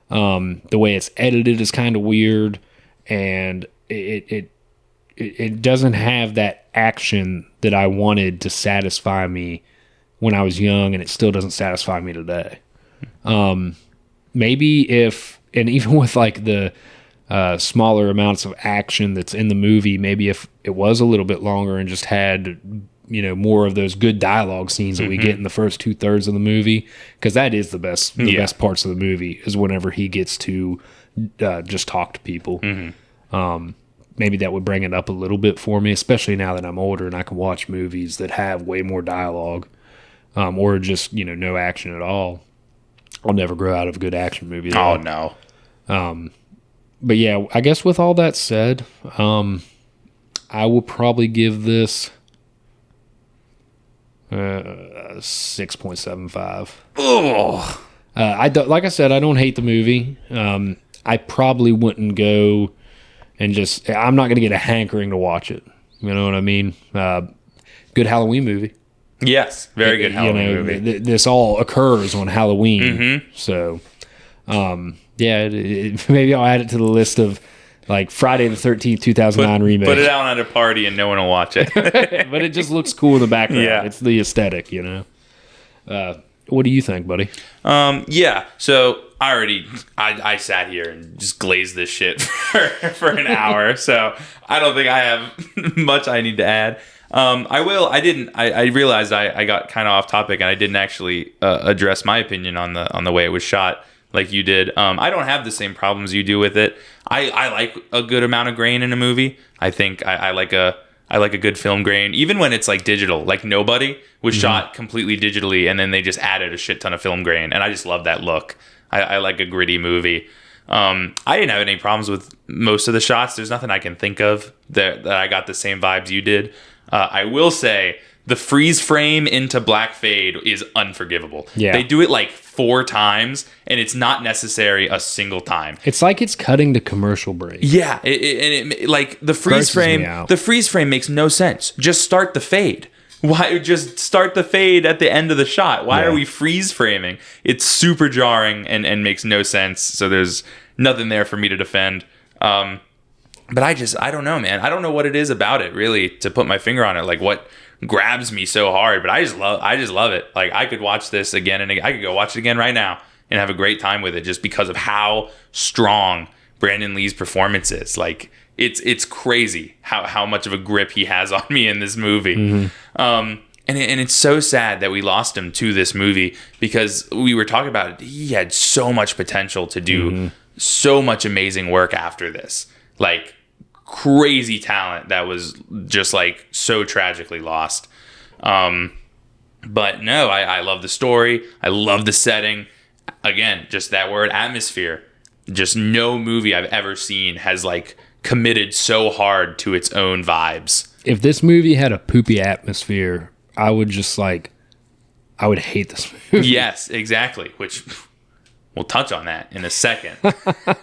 The way it's edited is kind of weird, and it it doesn't have that action that I wanted to satisfy me when I was young, and it still doesn't satisfy me today. Maybe and even with like the smaller amounts of action that's in the movie, maybe if it was a little bit longer and just had, more of those good dialogue scenes that we get in the first 2/3 of the movie, because that is the best parts of the movie is whenever he gets to just talk to people. Maybe that would bring it up a little bit for me, especially now that I'm older and I can watch movies that have way more dialogue, or just, no action at all. I'll never grow out of a good action movie, though. Oh, no. But yeah, I guess with all that said, I will probably give this 6.75. Oh. Like I said, I don't hate the movie. I probably wouldn't go and I'm not going to get a hankering to watch it. You know what I mean? Good Halloween movie. Yes, very good Halloween movie. This all occurs on Halloween. So, maybe I'll add it to the list of like Friday the 13th, 2009 remake. Put it out at a party and no one will watch it. But it just looks cool in the background. Yeah. It's the aesthetic, What do you think, buddy? So I sat here and just glazed this shit for an hour. So I don't think I have much I need to add. I realized I got kind of off topic and I didn't actually address my opinion on the way it was shot like you did. I don't have the same problems you do with it. I like a good amount of grain in a movie. I think I like a good film grain, even when it's like digital. Like Nobody was shot completely digitally, and then they just added a shit ton of film grain, and I just love that look. I like a gritty movie. I didn't have any problems with most of the shots. There's nothing I can think of that I got the same vibes you did. I will say the freeze frame into black fade is unforgivable. Yeah. They do it like 4 times, and it's not necessary a single time. It's like it's cutting to commercial break. Yeah, like the freeze frame. The freeze frame makes no sense. Just start the fade. Why just start the fade at the end of the shot? Why are we freeze framing? It's super jarring and makes no sense. So there's nothing there for me to defend. But I don't know, man. I don't know what it is about it, really, to put my finger on it. Like what grabs me so hard, but I just love it. Like I could watch this again and again. I could go watch it again right now and have a great time with it just because of how strong Brandon Lee's performance is. Like it's crazy how much of a grip he has on me in this movie. And it's so sad that we lost him to this movie because we were talking about it. He had so much potential to do so much amazing work after this. Like crazy talent that was just like so tragically lost. But no, I love the story. I love the setting. Again, just that word, atmosphere. Just no movie I've ever seen has like committed so hard to its own vibes. If this movie had a poopy atmosphere, I would hate this movie. Yes, exactly. Which we'll touch on that in a second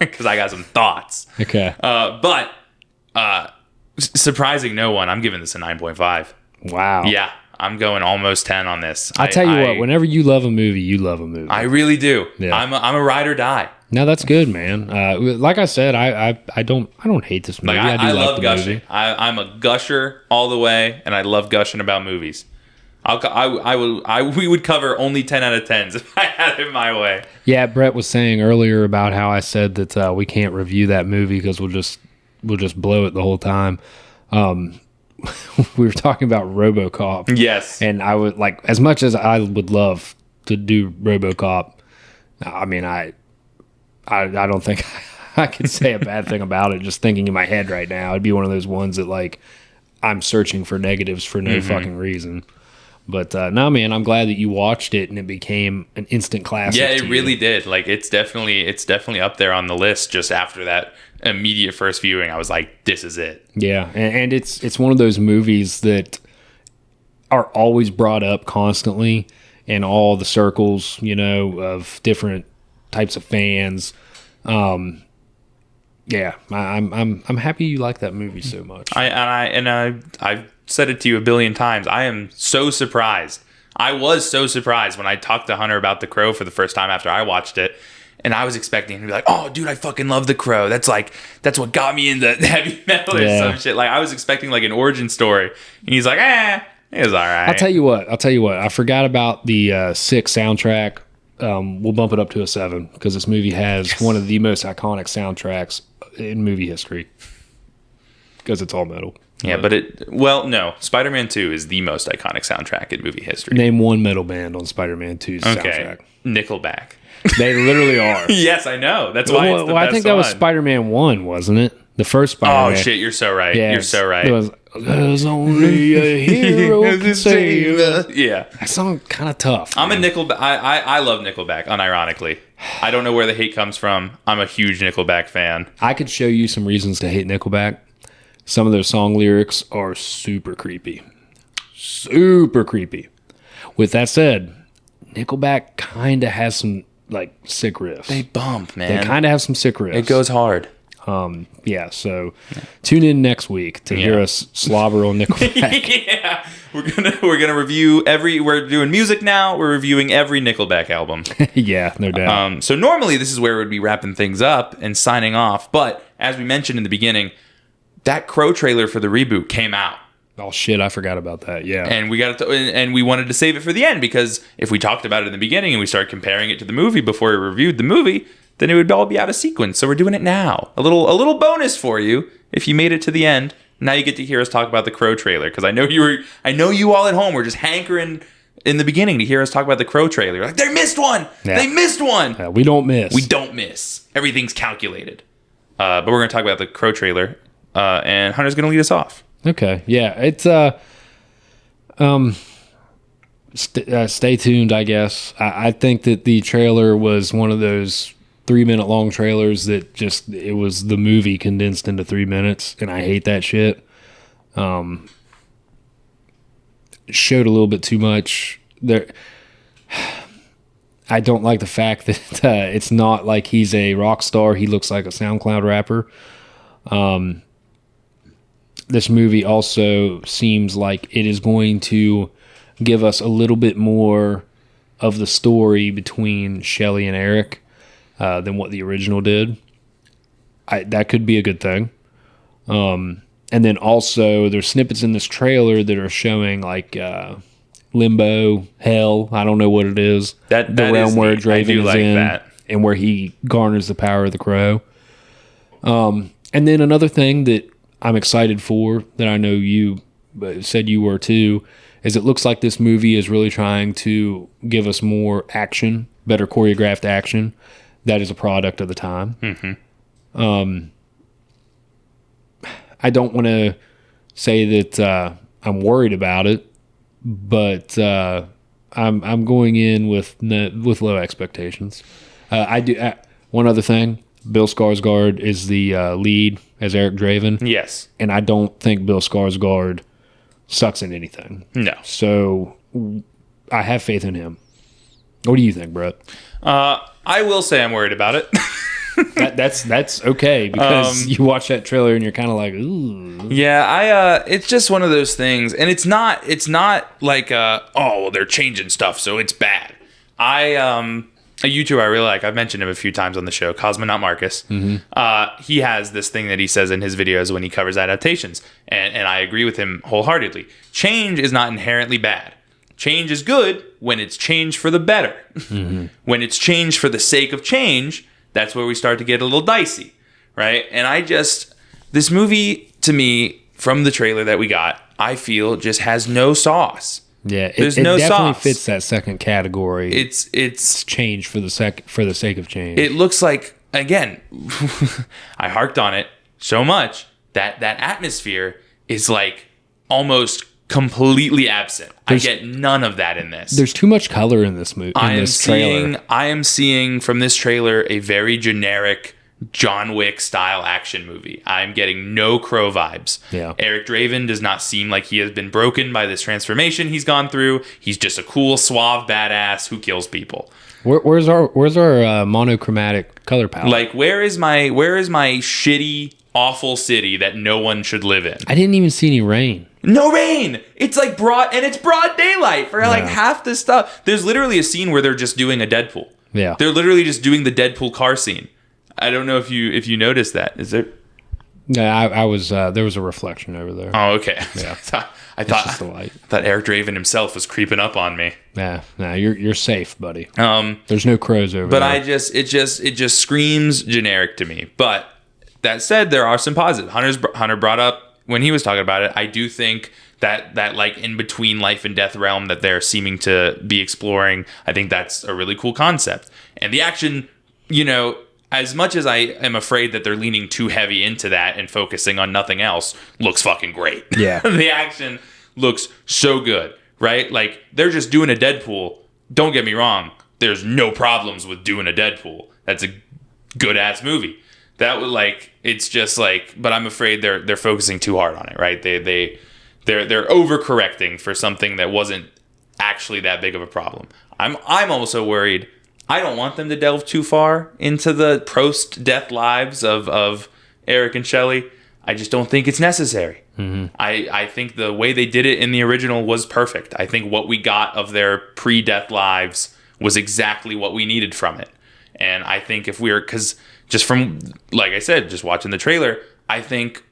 because I got some thoughts. Okay. But surprising no one, I'm giving this a 9.5. Wow. Yeah, I'm going almost 10 on this. I'll tell you what, whenever you love a movie, you love a movie. I really do. Yeah. I'm a ride or die. No, that's good, man. Like I said, I don't hate this movie. Like, I love gushing. Movie. I'm a gusher all the way, and I love gushing about movies. We would cover only 10 out of 10s if I had it my way. Yeah, Brett was saying earlier about how I said that we can't review that movie because we'll just blow it the whole time. We were talking about RoboCop. Yes. And I would like, as much as I would love to do RoboCop, I mean, I don't think I could say a bad thing about it. Just thinking in my head right now, it'd be one of those ones that like I'm searching for negatives for no fucking reason. But no, man, I'm glad that you watched it and it became an instant classic. Yeah, it really did. Like it's definitely up there on the list. Just after that immediate first viewing, I was like, this is it. Yeah, and it's one of those movies that are always brought up constantly in all the circles, of different types of fans. Yeah, I'm happy you like that movie so much. I've said it to you a billion times. I am so surprised. I was so surprised when I talked to Hunter about The Crow for the first time after I watched it, And I was expecting him to be like, oh, dude, I fucking love The Crow. That's what got me into heavy metal or some shit. Like, I was expecting like an origin story. And he's like, it was all right. I'll tell you what. I forgot about the 6 soundtrack. We'll bump it up to a 7 because this movie has one of the most iconic soundtracks in movie history because it's all metal. Yeah, but no. Spider-Man 2 is the most iconic soundtrack in movie history. Name one metal band on Spider-Man 2's soundtrack. Nickelback. They literally are. Yes, I know. That's why it's the best I think that was Spider-Man 1, wasn't it? The first Spider-Man. Oh, shit, you're so right. Yeah, you're so right. It was, there's only a hero can save us. Yeah. That song kind of tough. I'm a Nickelback. I love Nickelback, unironically. I don't know where the hate comes from. I'm a huge Nickelback fan. I could show you some reasons to hate Nickelback. Some of their song lyrics are super creepy. Super creepy. With that said, Nickelback kind of has some like sick riffs. They bump, man. They kind of have some sick riffs. It goes hard. So tune in next week to hear us slobber on Nickelback. Yeah. We're gonna review we're doing music now. We're reviewing every Nickelback album. Yeah, no doubt. So normally this is where we'd be wrapping things up and signing off, but as we mentioned in the beginning, that Crow trailer for the reboot came out. Oh shit, I forgot about that. Yeah. And we wanted to save it for the end because if we talked about it in the beginning and we started comparing it to the movie before we reviewed the movie, then it would all be out of sequence. So we're doing it now. A little bonus for you if you made it to the end. Now you get to hear us talk about the Crow trailer because I know you all at home were just hankering in the beginning to hear us talk about the Crow trailer. Like, they missed one. Yeah. They missed one. Yeah, we don't miss. We don't miss. Everything's calculated. But we're going to talk about the Crow trailer, and Hunter's going to lead us off. Okay. Yeah. It's stay tuned, I guess. I think that the trailer was one of those 3-minute long trailers that just it was the movie condensed into 3 minutes, and I hate that shit. Showed a little bit too much there. I don't like the fact that it's not like he's a rock star. He looks like a SoundCloud rapper. This movie also seems like it is going to give us a little bit more of the story between Shelley and Eric than what the original did. That could be a good thing. And then also there's snippets in this trailer that are showing like limbo, hell. I don't know what it is. The realm where Draven is in that. And where he garners the power of the Crow. And then another thing that I'm excited for, that I know you said you were too, is it looks like this movie is really trying to give us more action, better choreographed action. That is a product of the time. Mm-hmm. I don't want to say that I'm worried about it, but I'm going in with low expectations. I do. One other thing. Bill Skarsgård is the lead as Eric Draven. Yes. And I don't think Bill Skarsgård sucks in anything. No. So I have faith in him. What do you think, Brett? I will say I'm worried about it. That's okay because you watch that trailer and you're kind of like, ooh. Yeah, it's just one of those things, and it's not like they're changing stuff, so it's bad. A YouTuber I really like, I've mentioned him a few times on the show, Cosmonaut Marcus. Mm-hmm. He has this thing that he says in his videos when he covers adaptations, and I agree with him wholeheartedly. Change is not inherently bad. Change is good when it's changed for the better. Mm-hmm. When it's changed for the sake of change, that's where we start to get a little dicey, right? And this movie, to me, from the trailer that we got, I feel just has no sauce. Yeah, there's it no definitely sauce. Fits that second category. It's change for the sake of change. It looks like, again, I harked on it so much that atmosphere is like almost completely absent. I get none of that in this. There's too much color in this movie. I am seeing from this trailer a very generic John Wick style action movie. I'm getting no Crow vibes. Yeah. Eric Draven does not seem like he has been broken by this transformation he's gone through. He's just a cool, suave badass who kills people. Where's our monochromatic color palette? Like, where is my shitty, awful city that no one should live in? I didn't even see any rain. No rain. It's like broad daylight for like half this stuff. There's literally a scene where they're just doing a Deadpool. Yeah. They're literally just doing the Deadpool car scene. I don't know if you noticed that. Is there? Yeah, I was. There was a reflection over there. Oh, okay. Yeah. I Just the light. thought Eric Draven himself was creeping up on me. Nah, you're safe, buddy. There's no crows over there. But it just screams generic to me. But that said, there are some positives. Hunter brought up when he was talking about it. I do think that like in between life and death realm that they're seeming to be exploring, I think that's a really cool concept. And the action, as much as I am afraid that they're leaning too heavy into that and focusing on nothing else, looks fucking great. Yeah. The action looks so good, right? Like, they're just doing a Deadpool. Don't get me wrong. There's no problems with doing a Deadpool. That's a good-ass movie. That would, it's just, but I'm afraid they're focusing too hard on it, right? They're overcorrecting for something that wasn't actually that big of a problem. I'm also worried. I don't want them to delve too far into the post-death lives of Eric and Shelley. I just don't think it's necessary. Mm-hmm. I think the way they did it in the original was perfect. I think what we got of their pre-death lives was exactly what we needed from it. And I think because just from, like I said, just watching the trailer, I think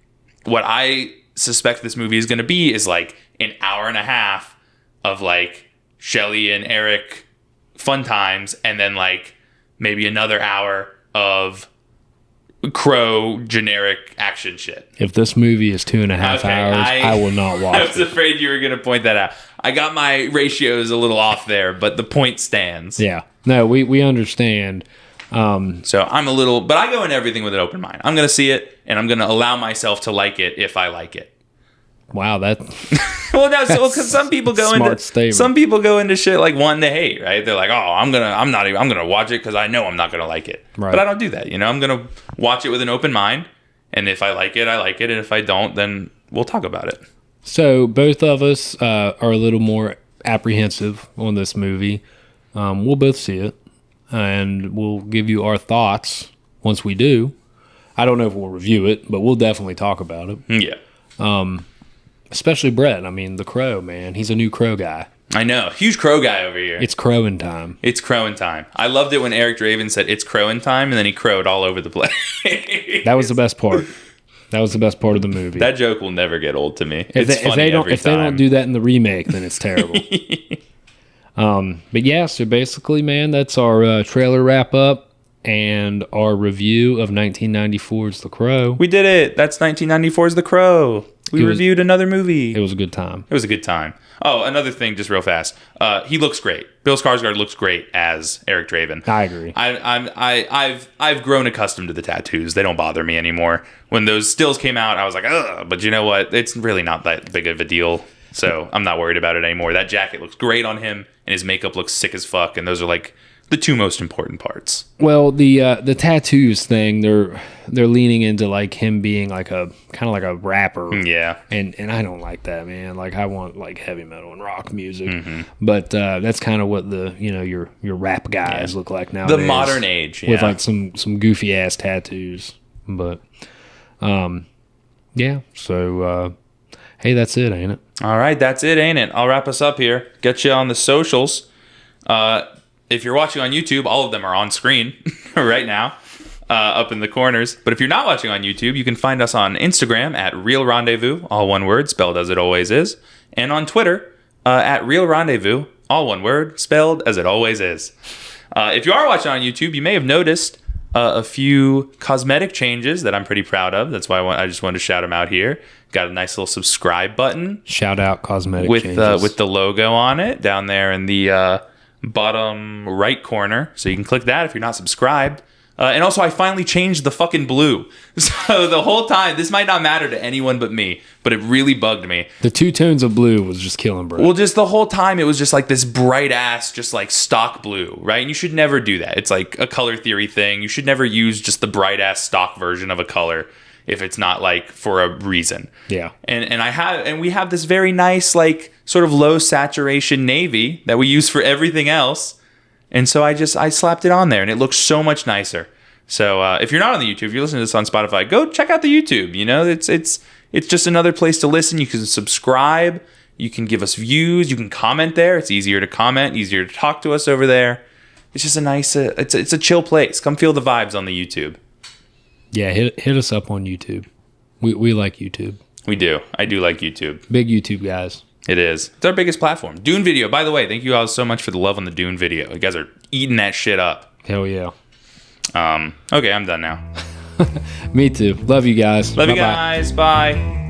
what I suspect this movie is going to be is an hour and a half of Shelley and Eric fun times, and then maybe another hour of Crow generic action shit. If this movie is 2.5 hours, I will not watch it. I was afraid you were going to point that out. I got my ratios a little off there, but the point stands. Yeah. No, we understand. So I'm a little, but I go in everything with an open mind. I'm going to see it, and I'm going to allow myself to like it if I like it. Wow, that. Well, no, because some people go into shit wanting to hate, right? They're like, oh, I'm gonna watch it because I know I'm not gonna like it. Right. But I don't do that. I'm gonna watch it with an open mind, and if I like it, I like it, and if I don't, then we'll talk about it. So both of us are a little more apprehensive on this movie. We'll both see it, and we'll give you our thoughts once we do. I don't know if we'll review it, but we'll definitely talk about it. Yeah. Especially Brett. I mean, the Crow, man. He's a new Crow guy. I know. Huge Crow guy over here. It's crowing time. It's crowing time. I loved it when Eric Draven said it's crowing time, and then he crowed all over the place. That was the best part. That was the best part of the movie. That joke will never get old to me. If they don't do that in the remake, then it's terrible. But yeah, so basically, man, that's our trailer wrap up and our review of 1994's The Crow. We did it. That's 1994's The Crow. We reviewed another movie. It was a good time. It was a good time. Oh, another thing, just real fast. He looks great. Bill Skarsgård looks great as Eric Draven. I agree. I've grown accustomed to the tattoos. They don't bother me anymore. When those stills came out, I was like, ugh. But you know what? It's really not that big of a deal. So I'm not worried about it anymore. That jacket looks great on him, and his makeup looks sick as fuck. And those are the two most important parts. Well, the tattoos thing, they're leaning into him being a kind of like a rapper. Yeah. And I don't like that, man. I want heavy metal and rock music. Mm-hmm. But that's kind of what the your rap guys look like nowadays. The modern age, yeah. With some goofy ass tattoos. But yeah, so hey, that's it, ain't it? All right, that's it, ain't it? I'll wrap us up here. Get you on the socials. If you're watching on YouTube, all of them are on screen right now, up in the corners. But if you're not watching on YouTube, you can find us on Instagram at Real Rendezvous, all one word, spelled as it always is, and on Twitter at Real Rendezvous, all one word, spelled as it always is. If you are watching on YouTube, you may have noticed a few cosmetic changes that I'm pretty proud of. That's why I just wanted to shout them out here. Got a nice little subscribe button. Shout out cosmetic changes. With the logo on it down there in the bottom right corner. So you can click that if you're not subscribed. And also, I finally changed the fucking blue. So the whole time, this might not matter to anyone but me, but it really bugged me. The two tones of blue was just killing, bro. Well, just the whole time, it was just this bright ass, just stock blue, right? And you should never do that. It's a color theory thing. You should never use just the bright ass stock version of a color if it's not for a reason. Yeah. And we have this very nice sort of low saturation navy that we use for everything else. And so I slapped it on there, and it looks so much nicer. So if you're not on the YouTube, if you're listening to this on Spotify, go check out the YouTube. It's just another place to listen. You can subscribe. You can give us views. You can comment there. It's easier to comment, easier to talk to us over there. It's just a nice. It's a chill place. Come feel the vibes on the YouTube. Yeah, hit us up on YouTube. We like YouTube. We do. I do like YouTube. Big YouTube guys. It is. It's our biggest platform. Dune video. By the way, thank you guys so much for the love on the Dune video. You guys are eating that shit up. Hell yeah. Okay, I'm done now. Me too. Love you guys. Love Bye-bye. you guys. Bye.